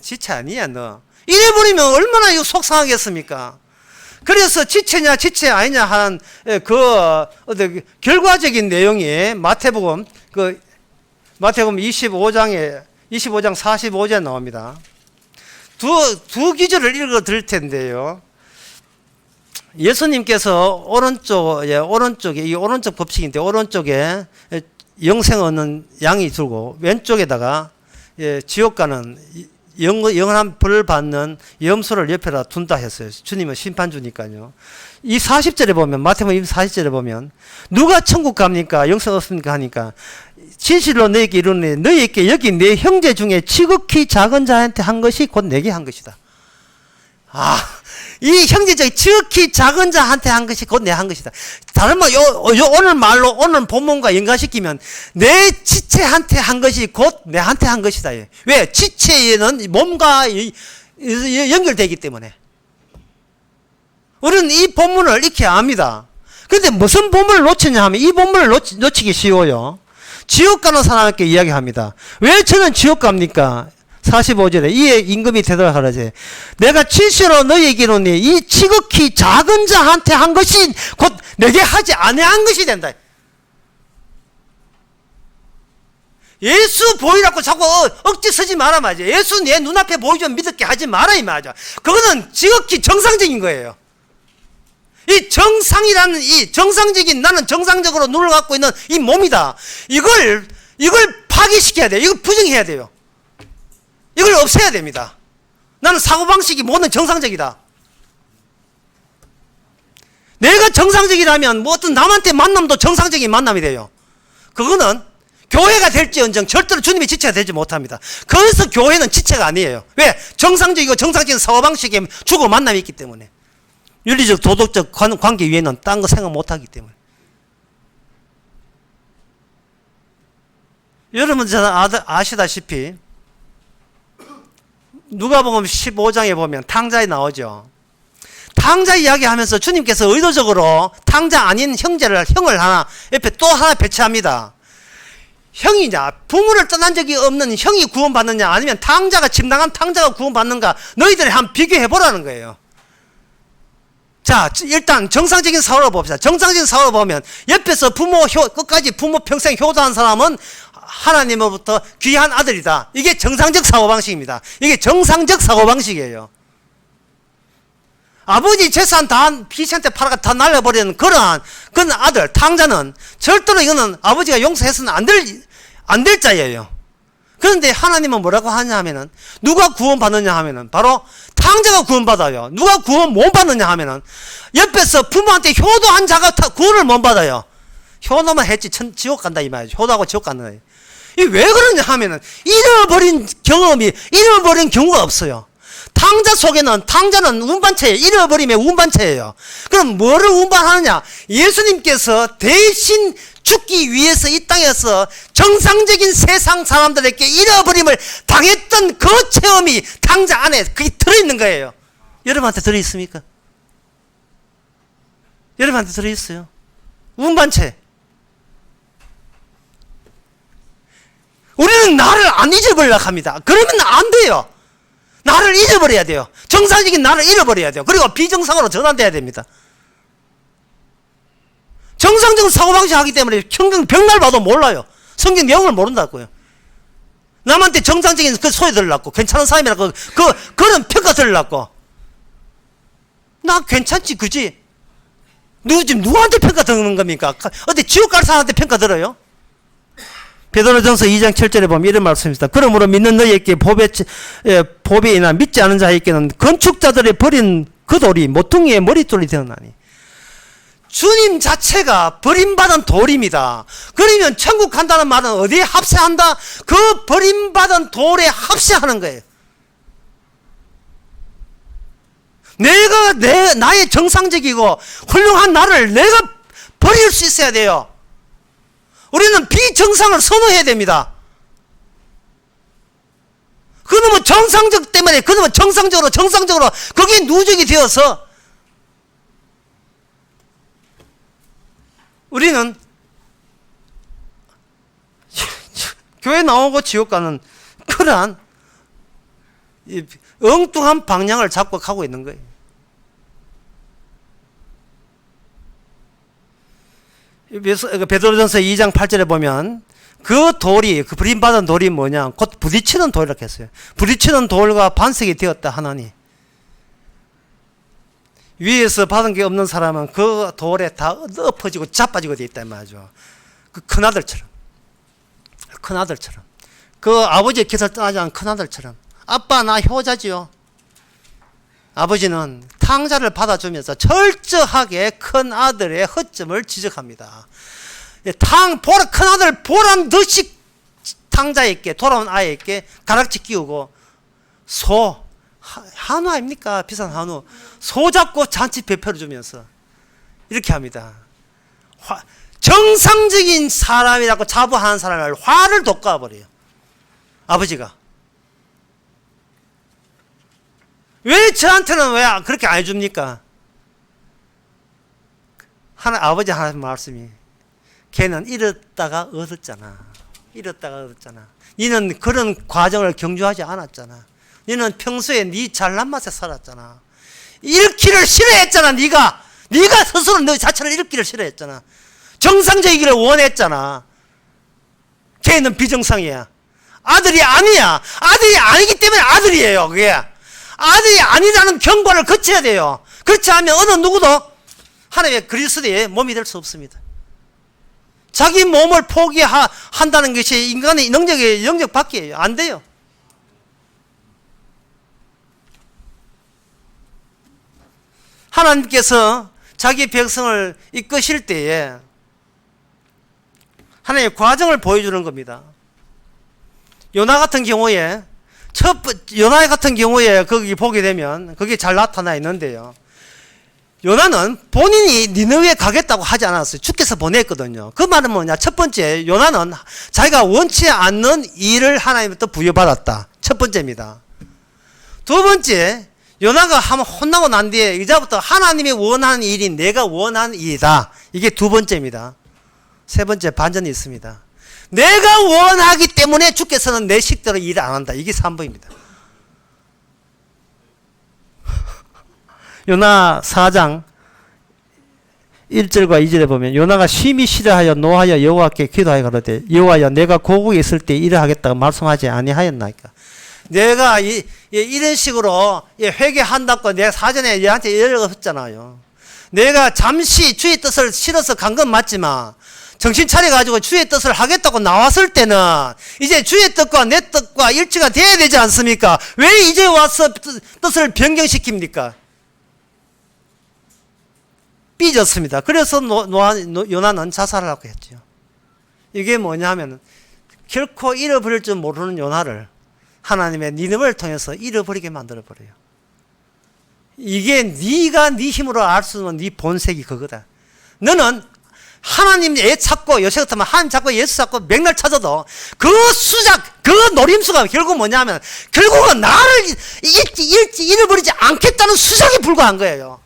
지체 아니야 너. 이래버리면 얼마나 이거 속상하겠습니까? 그래서 지체냐 지체 아니냐 하는 결과적인 내용이 마태복음 25장 45절 나옵니다. 두 기절을 읽어 드릴 텐데요. 예수님께서 오른쪽에 이 오른쪽 법칙인데 오른쪽에 영생 얻는 양이 들고 왼쪽에다가 지옥 가는 영원한 벌을 받는 염소를 옆에다 둔다 했어요. 주님은 심판주니까요. 이 40절에 보면, 마태복음 40절에 보면, 누가 천국 갑니까? 영생 없습니까? 하니까, 진실로 너에게 이르노니 너에게 여기 내 형제 중에 지극히 작은 자한테 한 것이 곧 내게 한 것이다. 이 형제적 지극히 작은 자한테 한 것이 곧 내 한 것이다. 다른 말, 오늘 말로, 오늘 본문과 연관시키면, 내 지체한테 한 것이 곧 내한테 한 것이다. 왜? 지체에는 몸과 연결되기 때문에. 우리는 이 본문을 익히 압니다. 그런데 무슨 본문을 놓치냐 하면, 이 본문을 놓치기 쉬워요. 지옥 가는 사람에게 이야기합니다. 왜 저는 지옥 갑니까? 45절에 이에 임금이 되돌아가라지. 내가 진실로 너희에게 이르노니 이 지극히 작은 자한테 한 것이 곧 내게 하지 아니한 것이 된다. 예수 보이라고 자꾸 억지 쓰지 마라 말이야. 예수 내 눈앞에 보이면 믿을게 하지 마라 이 말이야. 그거는 지극히 정상적인 거예요. 이 정상이라는 이 정상적인, 나는 정상적으로 눈을 갖고 있는 이 몸이다. 이걸 파기시켜야 돼요. 이걸 부정해야 돼요. 이걸 없애야 됩니다. 나는 사고방식이 모든 정상적이다. 내가 정상적이라면 뭐 어떤 남한테 만남도 정상적인 만남이 돼요. 그거는 교회가 될지언정 절대로 주님의 지체가 되지 못합니다. 그래서 교회는 지체가 아니에요. 왜? 정상적이고 정상적인 사고방식에 주고 만남이 있기 때문에. 윤리적 도덕적 관계 위에는 딴 거 생각 못하기 때문에. 여러분 잘 아시다시피 누가복음 15장에 보면 탕자에 나오죠. 탕자 이야기하면서 주님께서 의도적으로 탕자 아닌 형을 하나 옆에 또 하나 배치합니다. 형이냐, 부모를 떠난 적이 없는 형이 구원받느냐, 아니면 탕자가 짐당한 탕자가 구원받는가, 너희들이 한번 비교해 보라는 거예요. 자, 일단 정상적인 사고를 봅시다. 정상적인 사고를 보면 옆에서 끝까지 부모 평생 효도한 사람은 하나님으로부터 귀한 아들이다. 이게 정상적 사고방식입니다. 이게 정상적 사고방식이에요. 아버지 재산 다 피시한테 팔아가 다 날려버리는 그런 아들, 탕자는 절대로 이거는 아버지가 용서해서는 안 될 자예요. 그런데 하나님은 뭐라고 하냐 하면은, 누가 구원받느냐 하면은, 바로 탕자가 구원받아요. 누가 구원 못 받느냐 하면은, 옆에서 부모한테 효도한 자가 구원을 못 받아요. 효도만 했지 지옥 간다 이 말이죠. 효도하고 지옥 간다. 이 왜 그러냐 하면은, 잃어버린 경우가 없어요. 탕자는 운반체예요. 잃어버림의 운반체예요. 그럼 뭐를 운반하느냐? 예수님께서 대신 죽기 위해서 이 땅에서 정상적인 세상 사람들에게 잃어버림을 당했던 그 체험이 탕자 안에 그게 들어있는 거예요. 여러분한테 들어있습니까? 여러분한테 들어있어요. 운반체. 우리는 나를 안 잊어버리려고 합니다. 그러면 안 돼요. 나를 잊어버려야 돼요. 정상적인 나를 잃어버려야 돼요. 그리고 비정상으로 전환돼야 됩니다. 정상적인 사고방식 하기 때문에 성경 벽날 봐도 몰라요. 성경 내용을 모른다고요. 남한테 정상적인 그 소리 들으려고, 괜찮은 사람이라고, 그런 평가 들으려고. 나 괜찮지, 그지? 지금 누구한테 평가 듣는 겁니까? 어디 지옥 갈 사람한테 평가 들어요? 베드로전서 2장 7절에 보면 이런 말씀입니다. 그러므로 믿는 너희에게 보배이나 믿지 않은 자에게는 건축자들이 버린 그 돌이 모퉁이의 머릿돌이 되었나니. 주님 자체가 버림받은 돌입니다. 그러면 천국 간다는 말은 어디에 합세한다? 그 버림받은 돌에 합세하는 거예요. 나의 정상적이고 훌륭한 나를 내가 버릴 수 있어야 돼요. 우리는 비정상을 선호해야 됩니다. 그놈은 정상적 때문에, 그놈은 정상적으로 거기에 누적이 되어서 우리는 교회 나오고 지옥 가는 그러한 엉뚱한 방향을 잡고 가고 있는 거예요. 베드로전서 2장 8절에 보면 그 돌이, 그 버림받은 돌이 뭐냐, 곧 부딪히는 돌이라고 했어요. 부딪히는 돌과 반석이 되었다 하나니, 위에서 받은 게 없는 사람은 그 돌에 다 엎어지고 자빠지고 되어 있단 말이죠. 그 큰아들처럼 그 아버지의 곁을 떠나지 않은 큰아들처럼 아빠 나 효자지요. 아버지는 탕자를 받아주면서 철저하게 큰 아들의 허점을 지적합니다. 큰 아들 보란 듯이 탕자에게 돌아온 아이에게 가락지 끼우고 한우 아닙니까? 비싼 한우. 소 잡고 잔치 베풀어 주면서 이렇게 합니다. 정상적인 사람이라고 자부하는 사람을 화를 돋궈버려요. 아버지가. 왜 저한테는 왜 그렇게 안 해줍니까? 아버지 하나님 말씀이 걔는 잃었다가 얻었잖아. 잃었다가 얻었잖아. 너는 그런 과정을 경주하지 않았잖아. 너는 평소에 네 잘난 맛에 살았잖아. 잃기를 싫어했잖아. 네가 스스로 너 자체를 잃기를 싫어했잖아. 정상적이기를 원했잖아. 걔는 비정상이야. 아들이 아니야. 아들이 아니기 때문에 아들이에요. 그게 아들이 아니라는 경과를 거쳐야 돼요. 그렇지 않으면 어느 누구도 하나님의 그리스도의 몸이 될 수 없습니다. 자기 몸을 포기한다는 것이 인간의 능력의 영역 밖이에요. 안 돼요. 하나님께서 자기 백성을 이끄실 때에 하나님의 과정을 보여주는 겁니다. 요나 같은 경우에 거기 보게 되면 그게 잘 나타나 있는데요. 요나는 본인이 니느웨에 가겠다고 하지 않았어요. 주께서 보냈거든요. 그 말은 뭐냐? 첫 번째, 요나는 자기가 원치 않는 일을 하나님부터 부여받았다. 첫 번째입니다. 두 번째, 요나가 한번 혼나고 난 뒤에 이제부터 하나님이 원하는 일이 내가 원하는 일이다. 이게 두 번째입니다. 세 번째, 반전이 있습니다. 내가 원하기 때문에 주께서는 내 식대로 일을 안 한다. 이게 3번입니다. 요나 4장 1절과 2절에 보면 요나가 심히 싫어하여 노하여 여호와께 기도하여 가로되 여호와여 내가 고국에 있을 때 일을 하겠다고 말씀하지 아니하였나이까. 내가 이런 식으로 회개한다고 내가 사전에 얘한테 연락했잖아요. 내가 잠시 주의 뜻을 실어서 간 건 맞지만 정신 차려가지고 주의 뜻을 하겠다고 나왔을 때는 이제 주의 뜻과 내 뜻과 일치가 돼야 되지 않습니까? 왜 이제 와서 뜻을 변경시킵니까? 삐졌습니다. 그래서 요나는 자살하려고 했죠. 이게 뭐냐면 결코 잃어버릴 줄 모르는 요나를 하나님의 니느웨를 통해서 잃어버리게 만들어버려요. 이게 네가 네 힘으로 알 수 없는 네 본색이 그거다. 너는 하나님 애 찾고 요새 같으면 하나님 찾고 예수 찾고 맥날 찾아도 그 노림수가 결국 뭐냐면 결국은 나를 잃어버리지 않겠다는 수작에 불과한 거예요.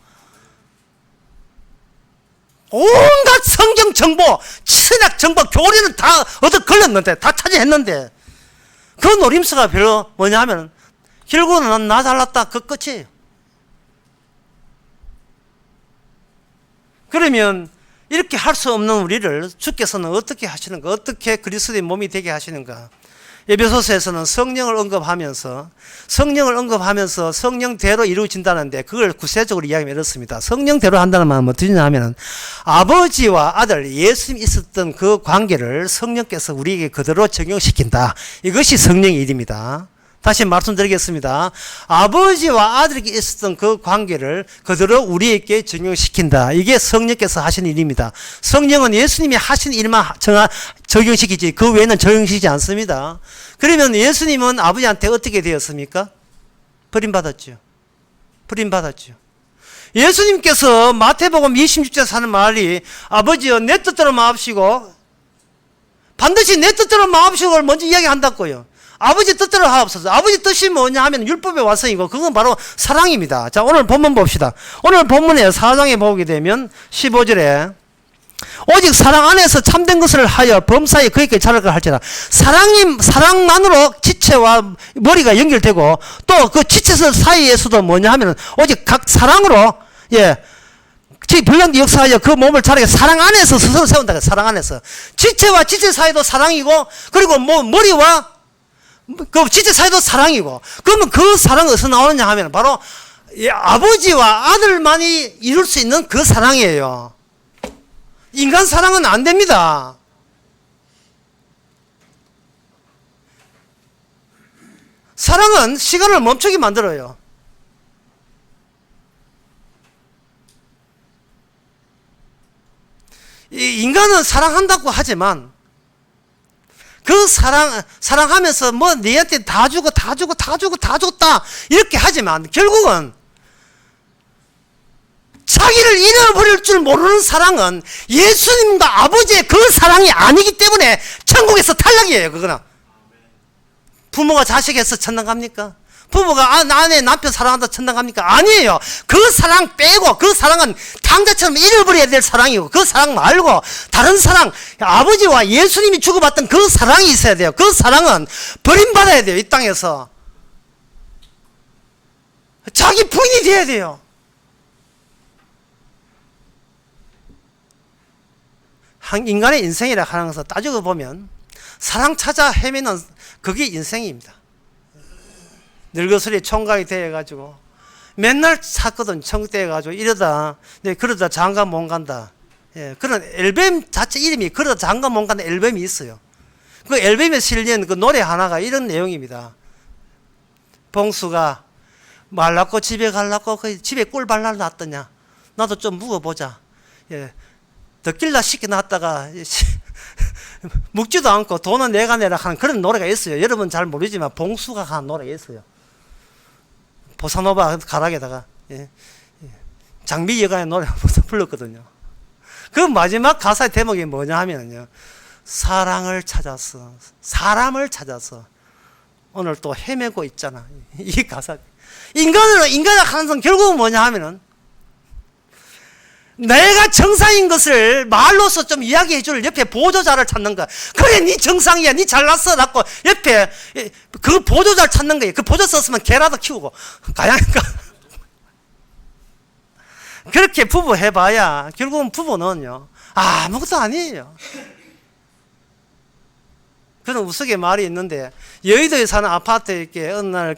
온갖 성경 정보, 신약 정보, 교리는 다 얻어 걸렸는데, 다 차지했는데, 그 노림수가 별로 뭐냐면, 결국은 나 잘났다. 그 끝이에요. 그러면, 이렇게 할 수 없는 우리를 주께서는 어떻게 하시는가? 어떻게 그리스도의 몸이 되게 하시는가? 에베소서에서는 성령을 언급하면서 성령대로 이루어진다는데 그걸 구체적으로 이야기하면 이렇습니다. 성령대로 한다는 말은 뭐 뜻이냐면 아버지와 아들 예수님이 있었던 그 관계를 성령께서 우리에게 그대로 적용시킨다. 이것이 성령의 일입니다. 다시 말씀드리겠습니다. 아버지와 아들에게 있었던 그 관계를 그대로 우리에게 적용시킨다. 이게 성령께서 하신 일입니다. 성령은 예수님이 하신 일만 적용시키지 그 외에는 적용시키지 않습니다. 그러면 예수님은 아버지한테 어떻게 되었습니까? 버림받았죠. 예수님께서 마태복음 26장에서 하는 말이 아버지여 내 뜻대로 마옵시고 반드시 내 뜻대로 마옵시고를 먼저 이야기한다고요. 아버지 뜻대로 하옵소서. 아버지 뜻이 뭐냐 하면 율법의 완성이고 그건 바로 사랑입니다. 자, 오늘 본문 봅시다. 오늘 본문에 4장에 보게 되면 15절에 오직 사랑 안에서 참된 것을 하여 범사에 그에게 자랄까 할지라. 사랑만으로 지체와 머리가 연결되고 또 그 지체 사이에서도 뭐냐 하면 오직 각 사랑으로 불량도 역사하여 그 몸을 자라게 사랑 안에서 스스로 세운다. 사랑 안에서 지체와 지체 사이도 사랑이고 그리고 머리와 그 지체 사이도 사랑이고 그러면 그 사랑은 어디서 나오느냐 하면 바로 아버지와 아들만이 이룰 수 있는 그 사랑이에요. 인간 사랑은 안 됩니다. 사랑은 시간을 멈추게 만들어요. 이 인간은 사랑한다고 하지만 그 사랑하면서 뭐 니한테 다 주고 다 줬다 이렇게 하지만 결국은 자기를 잃어버릴 줄 모르는 사랑은 예수님과 아버지의 그 사랑이 아니기 때문에 천국에서 탈락이에요. 그거는 부모가 자식에서 천당 갑니까? 부부가 아내 남편 사랑한다 천당 갑니까? 아니에요. 그 사랑 빼고, 그 사랑은 당자처럼 잃어버려야 될 사랑이고, 그 사랑 말고 다른 사랑, 아버지와 예수님이 주고받던 그 사랑이 있어야 돼요. 그 사랑은 버림받아야 돼요. 이 땅에서 자기 부인이 돼야 돼요. 한 인간의 인생이라 하는 것을 따지고 보면 사랑 찾아 헤매는 그게 인생입니다. 늙어서리 총각이 되어가지고 맨날 찾거든. 청대해가지고 이러다 그러다 장가 못 간다. 예, 그런 앨범 자체 이름이 그러다 장가 못 간다 앨범이 있어요. 그 앨범에 실린 그 노래 하나가 이런 내용입니다. 봉수가 말랐고 집에 갈라고 그 집에 꿀 발라놨더냐. 나도 좀 묵어보자. 예, 덕길라 시켜놨다가 묵지도 않고 돈은 내가 내라 하는 그런 노래가 있어요. 여러분 잘 모르지만 봉수가 한 노래가 있어요. 보사노바 가락에다가 장미 여가의 노래 불렀거든요. 그 마지막 가사의 대목이 뭐냐 하면요, 사랑을 찾아서 사람을 찾아서 오늘 또 헤매고 있잖아. 이 가사. 인간의 가능성 결국은 뭐냐 하면은 내가 정상인 것을 말로서 좀 이야기해 줄 옆에 보조자를 찾는 거야. 그래, 네 정상이야, 네 잘났어 라고 옆에 그 보조자를 찾는 거예요. 그 보조 썼으면 개라도 키우고 가야니까. 그렇게 부부 해봐야 결국은 부부는요 아무것도 아니에요. 그런 우스개 말이 있는데, 여의도에 사는 아파트에 이렇게 어느 날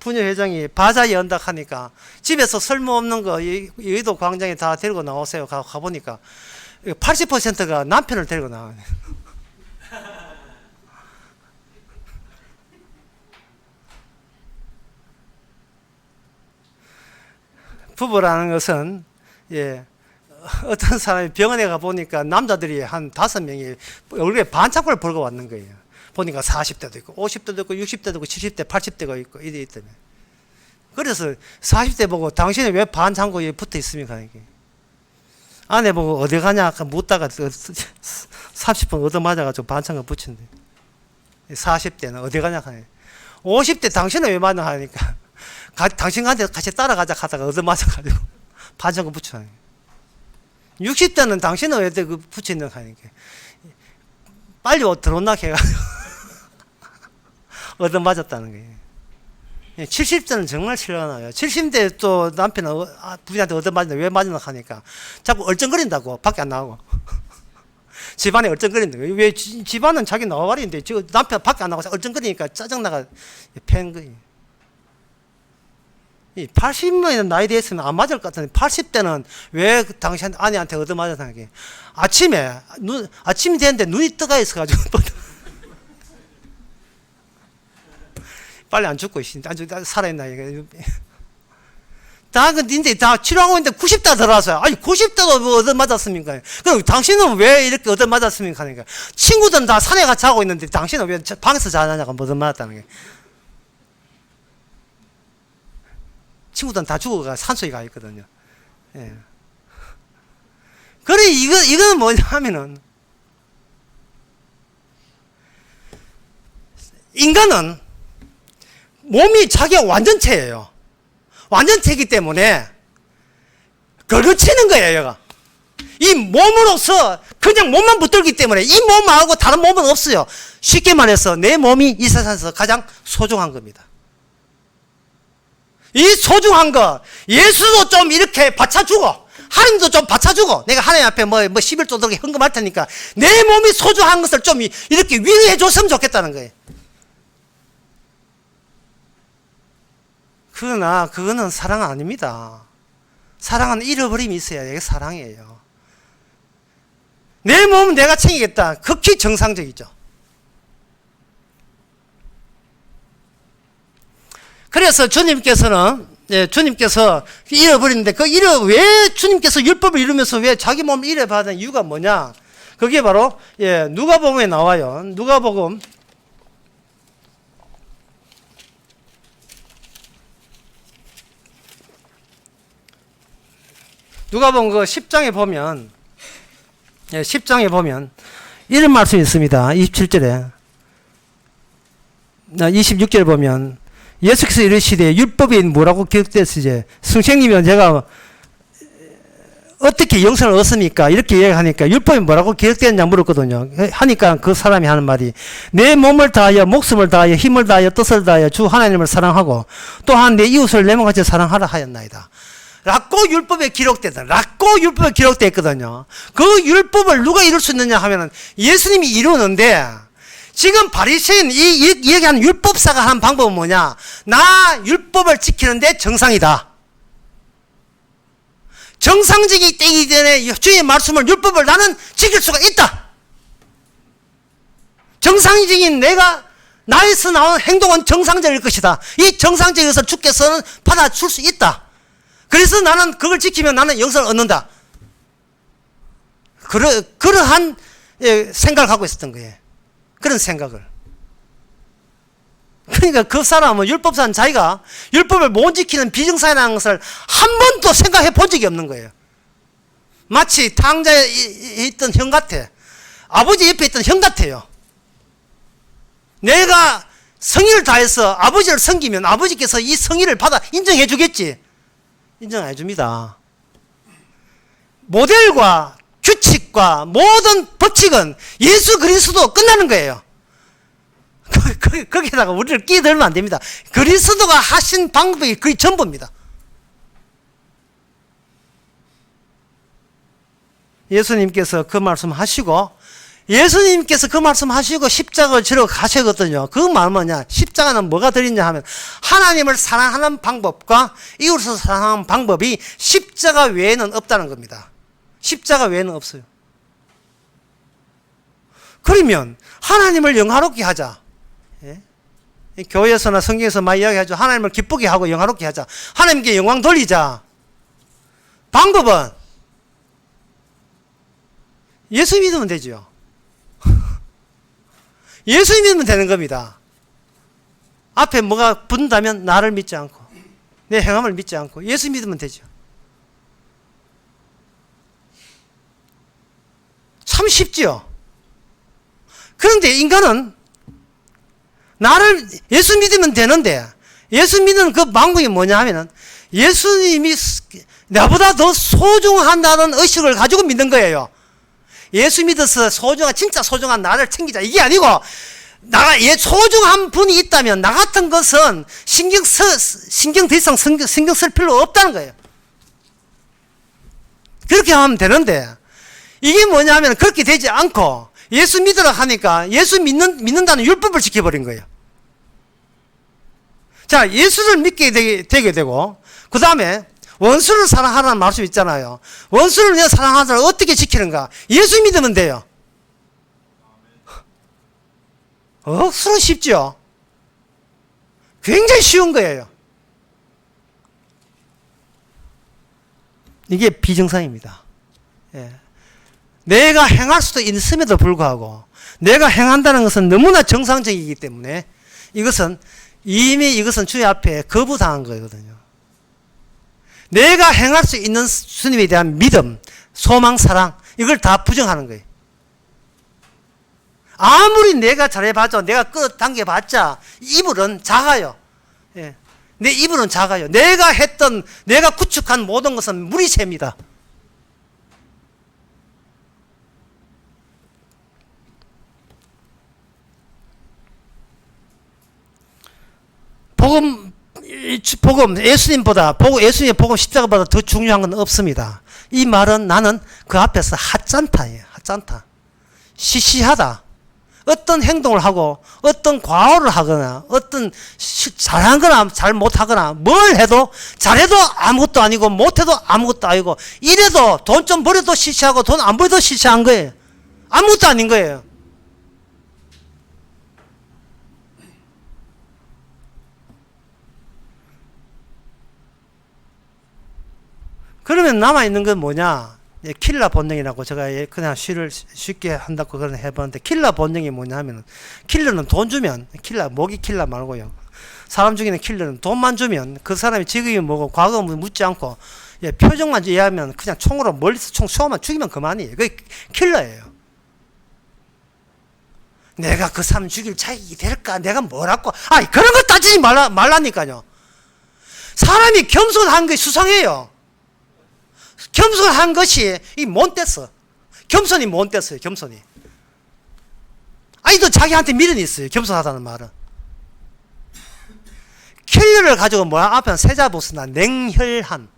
부녀회장이 바자 연다 하니까 집에서 쓸모없는 거 여의도 광장에 다 데리고 나오세요. 가보니까 80%가 남편을 데리고 나와요. 부부라는 것은 어떤 사람이 병원에 가보니까 남자들이 한 5명이 얼굴에 반창고를 벌고 왔는 거예요. 보니까 40대도 있고 50대도 있고 60대도 있고 70대 80대가 있고 이래 있다며. 그래서 40대 보고 당신은 왜 반창고에 붙어 있습니까? 이게. 아내 보고 어디 가냐 묻다가 30분 얻어맞아가지고 반창고 붙인대. 40대는 어디 가냐 하네. 50대 당신은 왜 만나 하니까 당신한테 같이 따라가자 하다가 얻어맞아가지고 반창고 붙여. 60대는 당신은 왜 붙이는 하니까 빨리 들어온다 해가지고 얻어맞았다는 거예요. 70대는 정말 실려나요. 70대 또 남편은 부인한테 얻어맞는데 왜 맞나 하니까 자꾸 얼쩡거린다고 밖에 안 나오고 집안에 얼쩡거린다. 왜 집안은 자기 나와버리는데 남편 밖에 안 나가서 얼쩡거리니까 짜증나가 팬 거예요. 80년의 나이 됐으면 안 맞을 것 같은데 80대는 왜 당신 아내한테 얻어맞았다는 게 아침이 됐는데 눈이 뜨가 있어가지고 빨리 안 죽고 살아있나 이게 다 근데 다 치료하고 있는데 90대 들어와서요. 아니 90대도 뭐 얻어맞았습니까? 그럼 당신은 왜 이렇게 얻어맞았습니까? 그러니까 친구들은 다 산에 같이 자고 있는데 당신은 왜 방에서 자냐고 얻어맞았다는 게. 친구들은 다 죽어가 산소에 가 있거든요. 예. 그래, 이거는 뭐냐 하면은, 인간은 몸이 자기가 완전체예요. 완전체이기 때문에, 걸거치는 거예요, 얘가. 이 몸으로서 그냥 몸만 붙들기 때문에 이 몸하고 다른 몸은 없어요. 쉽게 말해서 내 몸이 이 세상에서 가장 소중한 겁니다. 이 소중한 거 예수도 좀 이렇게 받쳐주고 하나님도 좀 받쳐주고 내가 하나님 앞에 뭐 11조 들게 헌금할 테니까 내 몸이 소중한 것을 좀 이렇게 위로해 줬으면 좋겠다는 거예요. 그러나 그거는 사랑 아닙니다. 사랑은 잃어버림이 있어야 이게 사랑이에요. 내 몸은 내가 챙기겠다. 극히 정상적이죠. 그래서 주님께서는 주님께서 잃어버리는데 왜 주님께서 율법을 이루면서 왜 자기 몸을 잃어받은 이유가 뭐냐? 그게 바로 누가복음에 나와요. 누가복음 10장에 보면 10장에 보면 이런 말씀이 있습니다. 27절에 26절 보면 예수께서 이르시되 율법이 뭐라고 기록됐으지 선생님은 제가 어떻게 영생을 얻습니까? 이렇게 얘기하니까 율법이 뭐라고 기록되었냐 물었거든요. 하니까 그 사람이 하는 말이 내 몸을 다하여 목숨을 다하여 힘을 다하여 뜻을 다하여 주 하나님을 사랑하고 또한 내 이웃을 내 몸같이 사랑하라 하였나이다. 라고 율법에 기록되어 있거든요. 그 율법을 누가 이룰 수 있느냐 하면은 예수님이 이루는데 지금 바리새인 이 얘기하는 율법사가 하는 방법은 뭐냐? 나 율법을 지키는데 정상이다. 정상적이 되기 전에 주의 말씀을 율법을 나는 지킬 수가 있다. 정상적인 내가 나에서 나오는 행동은 정상적일 것이다. 이 정상적인 것을 주께서는 받아줄 수 있다. 그래서 나는 그걸 지키면 나는 영생을 얻는다. 그러한 생각을 하고 있었던 거예요. 그런 생각을. 그러니까 그 사람은 율법사는 자기가 율법을 못 지키는 비정상이라는 것을 한 번도 생각해 본 적이 없는 거예요. 마치 탕자에 있던 형 같아. 아버지 옆에 있던 형 같아요. 내가 성의를 다해서 아버지를 섬기면 아버지께서 이 성의를 받아 인정해 주겠지. 인정 안 해줍니다. 모델과 규칙과 모든 법칙은 예수 그리스도 끝나는 거예요. 거기다가 우리를 끼들면 안 됩니다. 그리스도가 하신 방법이 거의 전부입니다. 예수님께서 그 말씀 하시고 십자가를 지러 가셨거든요. 그 말은 뭐냐? 십자가는 뭐가 들있냐 하면 하나님을 사랑하는 방법과 이웃을 사랑하는 방법이 십자가 외에는 없다는 겁니다. 십자가 외에는 없어요. 그러면 하나님을 영화롭게 하자. 교회에서나 성경에서 많이 이야기하죠. 하나님을 기쁘게 하고 영화롭게 하자. 하나님께 영광 돌리자. 방법은 예수 믿으면 되죠. 예수 믿으면 되는 겁니다. 앞에 뭐가 붙는다면 나를 믿지 않고 내 행함을 믿지 않고 예수 믿으면 되죠. 참 쉽지요. 그런데 인간은 나를 예수 믿으면 되는데 예수 믿는 그 방법이 뭐냐 하면은 예수님이 나보다 더 소중한다는 의식을 가지고 믿는 거예요. 예수 믿어서 진짜 소중한 나를 챙기자. 이게 아니고, 소중한 분이 있다면, 나 같은 것은 더 이상 신경 쓸 필요 없다는 거예요. 그렇게 하면 되는데, 이게 뭐냐면, 그렇게 되지 않고, 예수 믿으라 하니까, 예수 믿는다는 율법을 지켜버린 거예요. 자, 예수를 믿게 되게 되고, 그 다음에, 원수를 사랑하라는 말씀 있잖아요. 원수를 내가 사랑하더라 어떻게 지키는가? 예수 믿으면 돼요. 억수로 쉽죠? 굉장히 쉬운 거예요. 이게 비정상입니다. 내가 행할 수도 있음에도 불구하고 내가 행한다는 것은 너무나 정상적이기 때문에 이것은 주의 앞에 거부당한 거거든요. 내가 행할 수 있는 주님에 대한 믿음, 소망, 사랑 이걸 다 부정하는 거예요. 아무리 내가 잘해봤자 내가 끌어당겨봤자 이불은 작아요. 내 이불은 작아요. 내가 구축한 모든 것은 물이 셉니다. 예수님의 복음 십자가보다 더 중요한 건 없습니다. 이 말은 나는 그 앞에서 하찮다예요. 하찮다. 시시하다. 어떤 행동을 하고 어떤 과오를 하거나 어떤 잘하거나 잘못하거나 뭘 해도 잘해도 아무것도 아니고 못해도 아무것도 아니고 이래도 돈 좀 벌어도 시시하고 돈 안 벌어도 시시한 거예요. 아무것도 아닌 거예요. 그러면 남아있는 건 뭐냐? 킬러 본능이라고 제가 그냥 쉽게 한다고 그런 해봤는데, 킬러 본능이 뭐냐 하면, 킬러는 돈 주면, 모기 킬러 말고요. 사람 죽이는 킬러는 돈만 주면 그 사람이 직업이 뭐고 과거 묻지 않고, 표정만 이해하면 그냥 총으로 멀리서 총 쏘면 죽이면 그만이에요. 그게 킬러예요. 내가 그 사람 죽일 자격이 될까? 내가 뭐라고? 그런 거 따지지 말라니까요. 사람이 겸손한 게 수상해요. 겸손한 것이 못됐어. 겸손이 못됐어요. 겸손이. 아이도 자기한테 미련이 있어요. 겸손하다는 말은. 킬러를 가지고 뭐야? 앞에 세자보스나 냉혈한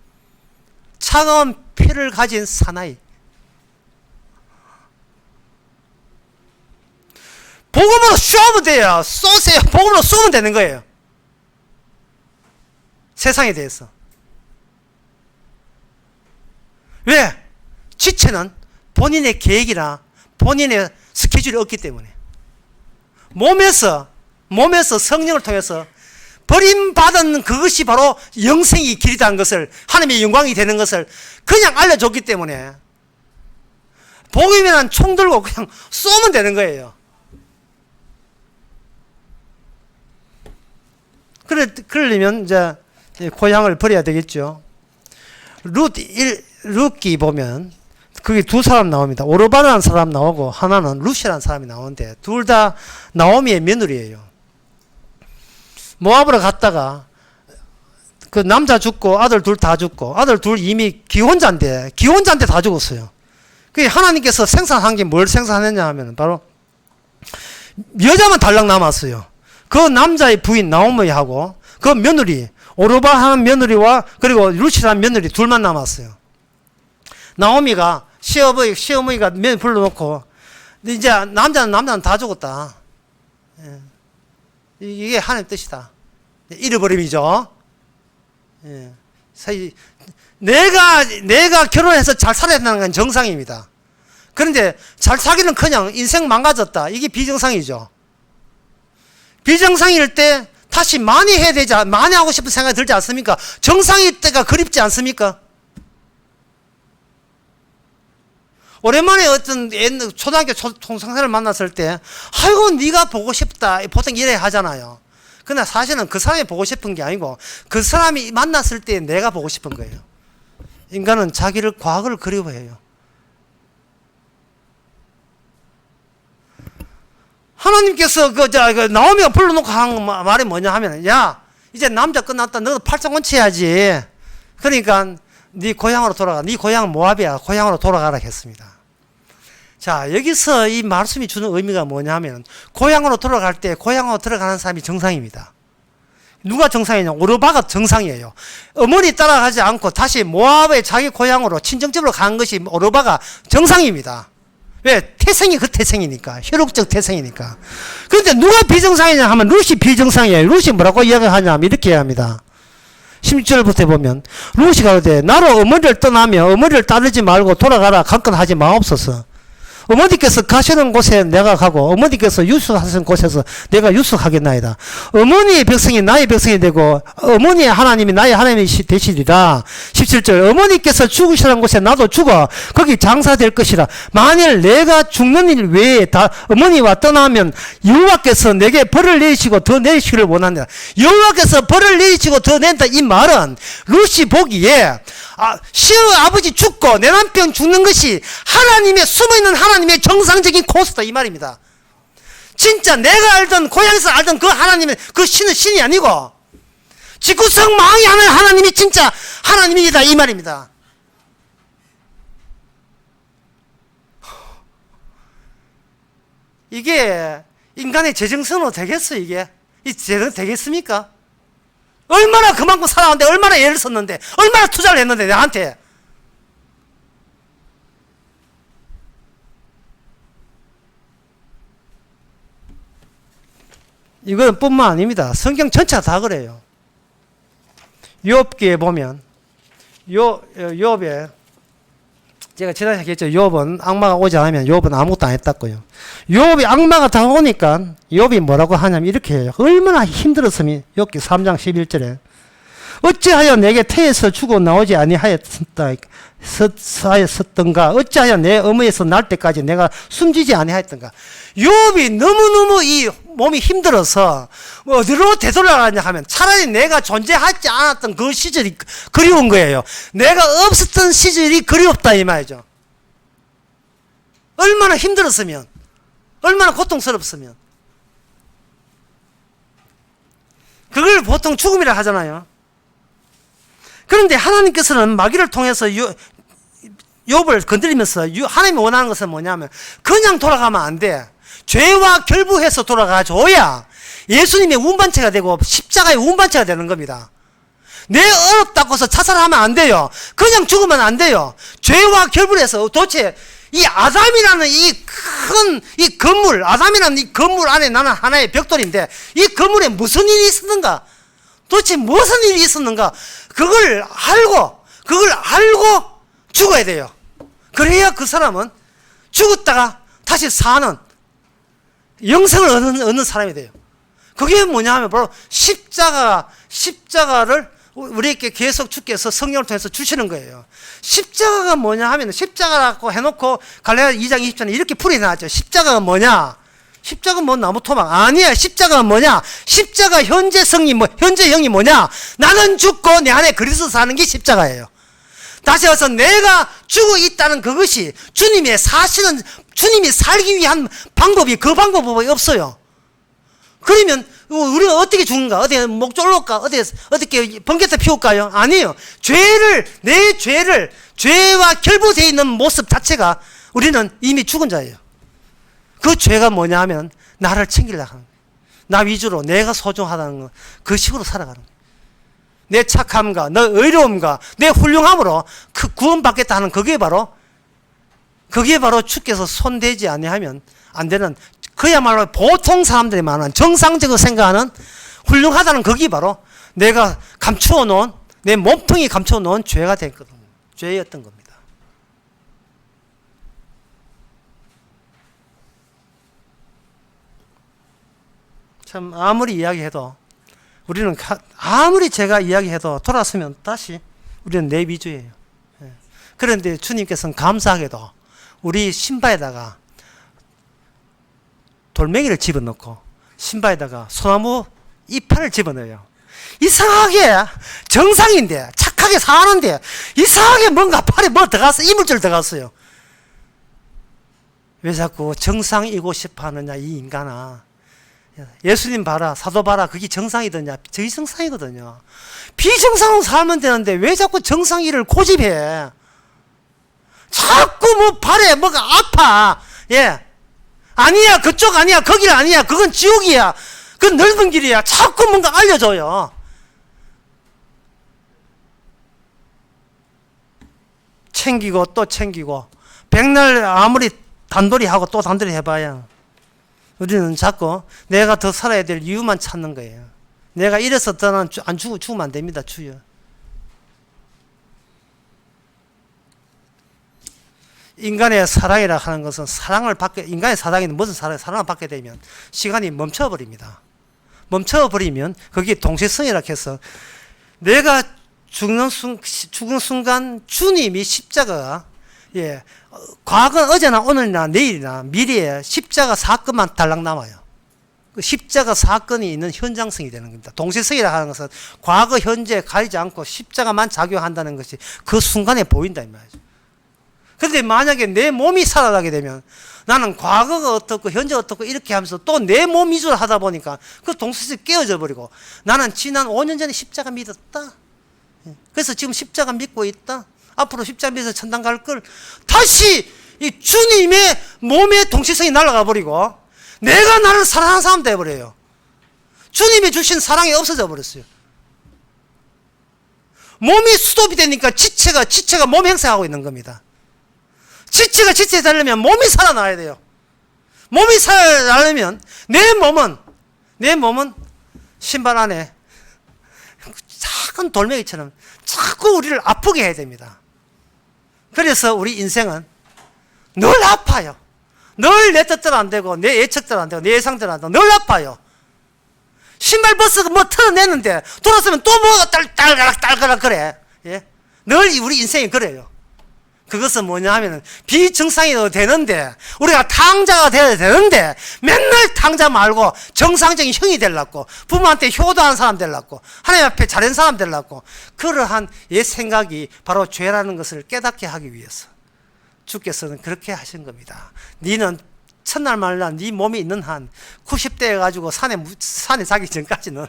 차가운 피를 가진 사나이. 복음으로 쏘면 돼요. 쏘세요. 복음으로 쏘면 되는 거예요. 세상에 대해서. 왜? 지체는 본인의 계획이나 본인의 스케줄이 없기 때문에. 몸에서 성령을 통해서 버림받은 그것이 바로 영생이 길이라는 것을, 하나님의 영광이 되는 것을 그냥 알려줬기 때문에 복음이란 총 들고 그냥 쏘면 되는 거예요. 그러려면 이제 고향을 버려야 되겠죠. 룻기 보면 거기 두 사람 나옵니다. 오르바라는 사람 나오고 하나는 룻이라는 사람이 나오는데 둘 다 나오미의 며느리예요. 모압으로 갔다가 그 남자 죽고 아들 둘 다 죽고, 아들 둘 이미 기혼자인데 다 죽었어요. 그 하나님께서 생산한 게 뭘 생산했냐 하면 바로 여자만 달랑 남았어요. 그 남자의 부인 나오미하고 그 며느리 오르바 하는 며느리와 그리고 룻이라는 며느리 둘만 남았어요. 나오미가 시어머니가 불러놓고, 이제 남자는 다 죽었다. 이게 하나님 뜻이다. 잃어버림이죠. 내가 결혼해서 잘 살아야 된다는 건 정상입니다. 그런데 잘 살기는 그냥 인생 망가졌다. 이게 비정상이죠. 비정상일 때 다시 많이 해야 되지, 많이 하고 싶은 생각이 들지 않습니까? 정상일 때가 그립지 않습니까? 오랜만에 어떤 초등학교 동생을 만났을 때, 아이고 네가 보고 싶다, 보통 이래 하잖아요. 그러나 사실은 그 사람이 보고 싶은 게 아니고 그 사람이 만났을 때 내가 보고 싶은 거예요. 인간은 자기를 과거를 그리워해요. 하나님께서 나오미가 불러놓고 한 말이 뭐냐 하면, 야 이제 남자 끝났다. 너도 팔짱건치 해야지. 그러니까 네 고향으로 돌아가. 네 고향은 모압이야. 고향으로 돌아가라 했습니다. 자, 여기서 이 말씀이 주는 의미가 뭐냐 하면, 고향으로 돌아갈 때 고향으로 들어가는 사람이 정상입니다. 누가 정상이냐? 오르바가 정상이에요. 어머니 따라가지 않고 다시 모압의 자기 고향으로 친정집으로 간 것이 오르바가 정상입니다. 왜? 태생이 그 태생이니까. 혈육적 태생이니까. 그런데 누가 비정상이냐 하면 룻이 비정상이에요. 룻이 뭐라고 이야기하냐 하면 이렇게 이야기합니다. 16절부터 보면 룻이 가로되 나로 어머니를 떠나며 어머니를 따르지 말고 돌아가라. 강건하지 마옵소서. 어머니께서 가시는 곳에 내가 가고 어머니께서 유숙하시는 곳에서 내가 유숙하겠나이다. 어머니의 백성이 나의 백성이 되고 어머니의 하나님이 나의 하나님이 되시리라. 17절 어머니께서 죽으시는 곳에 나도 죽어 거기 장사될 것이라. 만일 내가 죽는 일 외에 다 어머니와 떠나면 여호와께서 내게 벌을 내리시고 더 내리시기를 원한다. 여호와께서 벌을 내리시고 더 낸다. 이 말은 룻이 보기에 시어 아버지 죽고 내 남편 죽는 것이 하나님의 숨어있는 하나님의 정상적인 코스다 이 말입니다. 진짜 내가 알던 고향에서 알던 그 하나님의 그 신은 신이 아니고 지구성 망이 하는 하나님이 진짜 하나님이다 이 말입니다. 이게 인간의 재정선으로 되겠어? 이게 되겠습니까? 얼마나 그만큼 살아왔는데, 얼마나 애를 썼는데, 얼마나 투자를 했는데 나한테. 이건 뿐만 아닙니다. 성경 전체가 다 그래요. 욥기에 보면 욥에 제가 지난해 얘기했죠. 욥은 악마가 오지 않으면 욥은 아무것도 안 했다고요. 욥이 악마가 다 오니까 욥이 뭐라고 하냐면 이렇게 해요. 얼마나 힘들었으면 욥기 3장 11절에 어찌하여 내게 태에서 죽어 나오지 아니하였던가? 어찌하여 내 어머니에서 날 때까지 내가 숨지지 아니하였던가? 욥이 너무너무 이 몸이 힘들어서 어디로 되돌아가냐 하면 차라리 내가 존재하지 않았던 그 시절이 그리운 거예요. 내가 없었던 시절이 그리웠다 이 말이죠. 얼마나 힘들었으면, 얼마나 고통스럽으면. 그걸 보통 죽음이라 하잖아요. 그런데 하나님께서는 마귀를 통해서 욥을 건드리면서 하나님이 원하는 것은 뭐냐면 그냥 돌아가면 안 돼. 죄와 결부해서 돌아가줘야 예수님의 운반체가 되고 십자가의 운반체가 되는 겁니다. 내 어렵다고 해서 자살하면 안 돼요. 그냥 죽으면 안 돼요. 죄와 결부를 해서 도대체 이 아담이라는 이 큰 이 건물, 아담이라는 이 건물 안에 나는 하나의 벽돌인데 이 건물에 무슨 일이 있었는가? 도대체 무슨 일이 있었는가? 그걸 알고 죽어야 돼요. 그래야 그 사람은 죽었다가 다시 사는 영생을 얻는 사람이 돼요. 그게 뭐냐 하면 바로 십자가를 우리에게 계속 주께서 성령을 통해서 주시는 거예요. 십자가가 뭐냐 하면 십자가라고 해놓고 갈라디아 2장 20절에 이렇게 풀이나왔죠. 십자가가 뭐냐? 십자가 뭐 나무 토막 아니야. 십자가가 뭐냐? 십자가 현재형이 뭐냐? 나는 죽고 내 안에 그리스도 사는 게 십자가예요. 다시 와서 내가 죽어 있다는 그것이 주님이 살기 위한 방법이 그 방법이 없어요. 그러면 우리가 어떻게 죽는가? 어디 목 졸를까? 어떻게 번개터 피울까요? 아니에요. 내 죄와 결부되어 있는 모습 자체가 우리는 이미 죽은 자예요. 그 죄가 뭐냐 하면 나를 챙기려고 하는 거예요. 나 위주로 내가 소중하다는 거, 그 식으로 살아가는 거예요. 내 착함과 내 의로움과 내 훌륭함으로 그 구원받겠다 하는 그게 바로 주께서 손대지 아니하면 안 되는, 그야말로 보통 사람들이 말하는 정상적으로 생각하는 훌륭하다는 그게 바로 내가 감추어 놓은, 내 몸통이 감추어 놓은 죄가 됐거든요. 죄였던 겁니다. 참 아무리 이야기해도 우리는 아무리 제가 이야기해도 돌아서면 다시 우리는 내 위주예요. 그런데 주님께서는 감사하게도 우리 신발에다가 돌멩이를 집어넣고 신발에다가 소나무 이파를 집어넣어요. 이상하게 정상인데 착하게 사는데 이상하게 뭔가 팔에 뭐 들어갔어, 이물질 들어갔어요. 왜 자꾸 정상이고 싶어 하느냐 이 인간아. 예수님 봐라, 사도 봐라, 그게 정상이더냐? 비정상이거든요. 비정상으로 살면 되는데 왜 자꾸 정상이를 고집해? 자꾸 뭐 발에 뭐가 아파. 예. 아니야, 그쪽 아니야, 거길 아니야, 그건 지옥이야, 그건 넓은 길이야. 자꾸 뭔가 알려줘요. 챙기고 또 챙기고, 백날 아무리 단돌이 하고 또 단돌이 해봐야 우리는 자꾸 내가 더 살아야 될 이유만 찾는 거예요. 내가 이래서 더는 안 죽으면 안 됩니다. 주여. 인간의 사랑이라 하는 것은 인간의 사랑이 무슨 사랑을 받게 되면 시간이 멈춰버립니다. 멈춰버리면 그게 동시성이라 해서 내가 죽는 순간 주님이 십자가가, 예, 과거 어제나 오늘이나 내일이나 미래에 십자가 사건만 달랑 남아요. 그 십자가 사건이 있는 현장성이 되는 겁니다. 동시성이라 하는 것은 과거 현재 가리지 않고 십자가만 작용한다는 것이 그 순간에 보인다 이 말이죠. 그런데 만약에 내 몸이 살아나게 되면 나는 과거가 어떻고 현재가 어떻고 이렇게 하면서 또 내 몸 위주로 하다 보니까 그 동시성이 깨어져 버리고 나는 지난 5년 전에 십자가 믿었다. 그래서 지금 십자가 믿고 있다. 앞으로 십자가 믿어서 천당 갈 걸 다시 이 주님의 몸의 동시성이 날아가 버리고 내가 나를 사랑하는 사람 되어버려요. 주님이 주신 사랑이 없어져 버렸어요. 몸이 스톱이 되니까 지체가 몸 행사하고 있는 겁니다. 지체가 되려면 몸이 살아나야 돼요. 몸이 살아나려면 내 몸은 신발 안에 작은 돌멩이처럼 자꾸 우리를 아프게 해야 됩니다. 그래서 우리 인생은 늘 아파요. 늘 내 뜻대로 안 되고 내 예측대로 안 되고 내 예상대로 안 되고 늘 아파요. 신발 벗어 뭐 털어내는데 돌아서면 또 뭐가 딸가락 그래. 예? 늘 우리 인생이 그래요. 그것은 뭐냐 하면은 비정상이도 되는데 우리가 탕자가 돼야 되는데 맨날 탕자 말고 정상적인 형이 되려고 부모한테 효도한 사람 되려고 하나님 앞에 잘한 사람 되려고 그러한 옛 생각이 바로 죄라는 것을 깨닫게 하기 위해서 주께서는 그렇게 하신 겁니다. 니는 첫날 말날 네 몸이 있는 한 90대 가지고 산에 자기 전까지는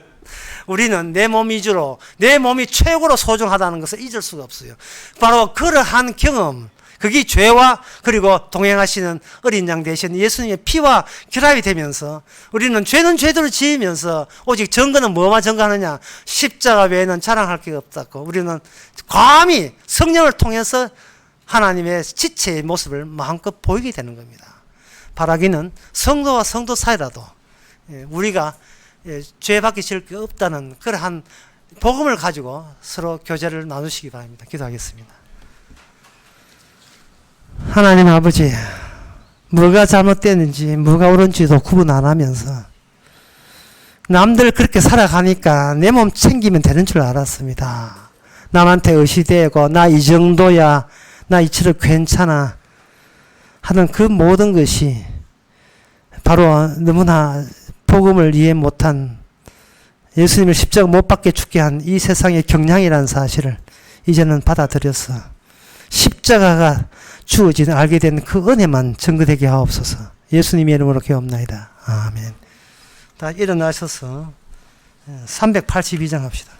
우리는 내 몸 위주로 내 몸이 최고로 소중하다는 것을 잊을 수가 없어요. 바로 그러한 경험, 그게 죄와 그리고 동행하시는 어린 양 되신 예수님의 피와 결합이 되면서 우리는 죄는 죄대로 지으면서 오직 증거는 뭐만 증거하느냐? 십자가 외에는 자랑할 게 없다고. 우리는 감히 성령을 통해서 하나님의 지체의 모습을 마음껏 보이게 되는 겁니다. 바라기는 성도와 성도 사이라도 우리가 죄밖에 지을 게 없다는 그러한 복음을 가지고 서로 교제를 나누시기 바랍니다. 기도하겠습니다. 하나님 아버지, 뭐가 잘못됐는지 뭐가 옳은지도 구분 안 하면서 남들 그렇게 살아가니까 내 몸 챙기면 되는 줄 알았습니다. 남한테 의시되고 나 이 정도야, 나 이처럼 괜찮아 하는 그 모든 것이 바로 너무나 복음을 이해 못한 예수님을 십자가 못 박게 죽게 한 이 세상의 경향이라는 사실을 이제는 받아들여서 십자가가 주어진 알게 된 그 은혜만 증거되게 하옵소서. 예수님의 이름으로 기도합나이다. 아멘. 다 일어나셔서 382장 합시다.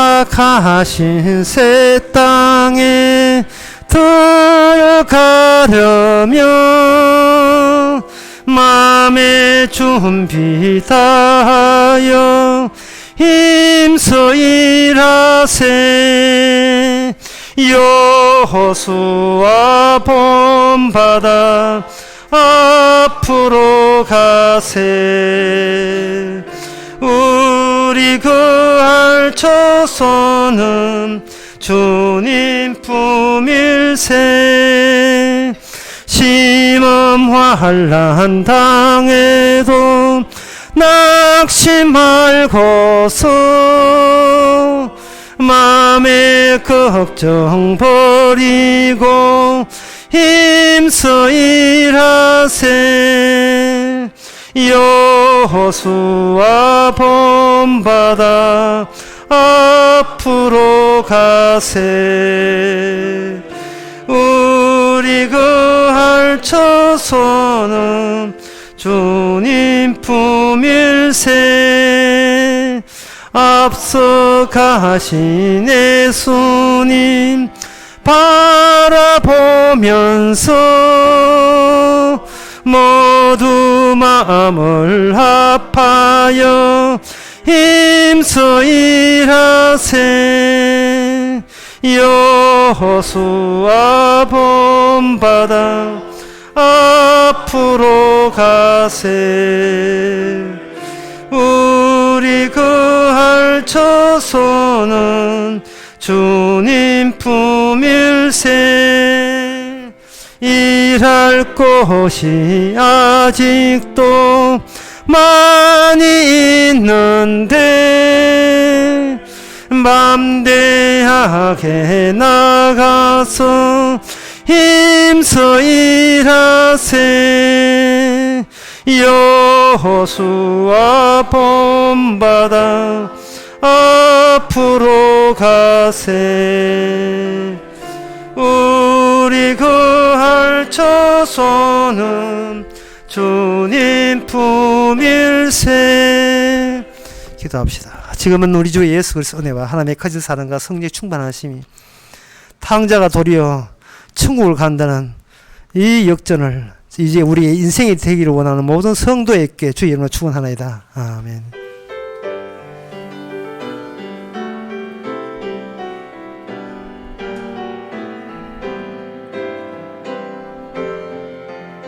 허락하신 새 땅에 들어가려면 마음의 준비 다하여 힘써 일하세. 여호수아 본받아 앞으로 가세. 우리 그할 초소는 주님 품일세. 시험 환난 당해도 낙심 말고서 마음의 걱정 버리고 힘써 일하세. 여호수아 본받아 앞으로 가세. 우리 그할 처소는 주님 품일세. 앞서 가신 예수님 바라보면서 모두 마음을 합하여 힘써 일하세. 여호수아 본받아 앞으로 가세. 우리 그할 처소는 주님 품일세. 일할 곳이 아직도 많이 있는데 맘대하게 나가서 힘써 일하세. 여호수아 본받아 앞으로 가세. 우리 그할 처소는 주님 품일세. 기도합시다. 지금은 우리 주 예수 그리스도의 은혜와 하나님의 거짓 사랑과 성령의 충만하심이 탕자가 도리어 천국을 간다는 이 역전을 이제 우리의 인생이 되기를 원하는 모든 성도에게 주의 이름으로 축원하나이다. 아멘.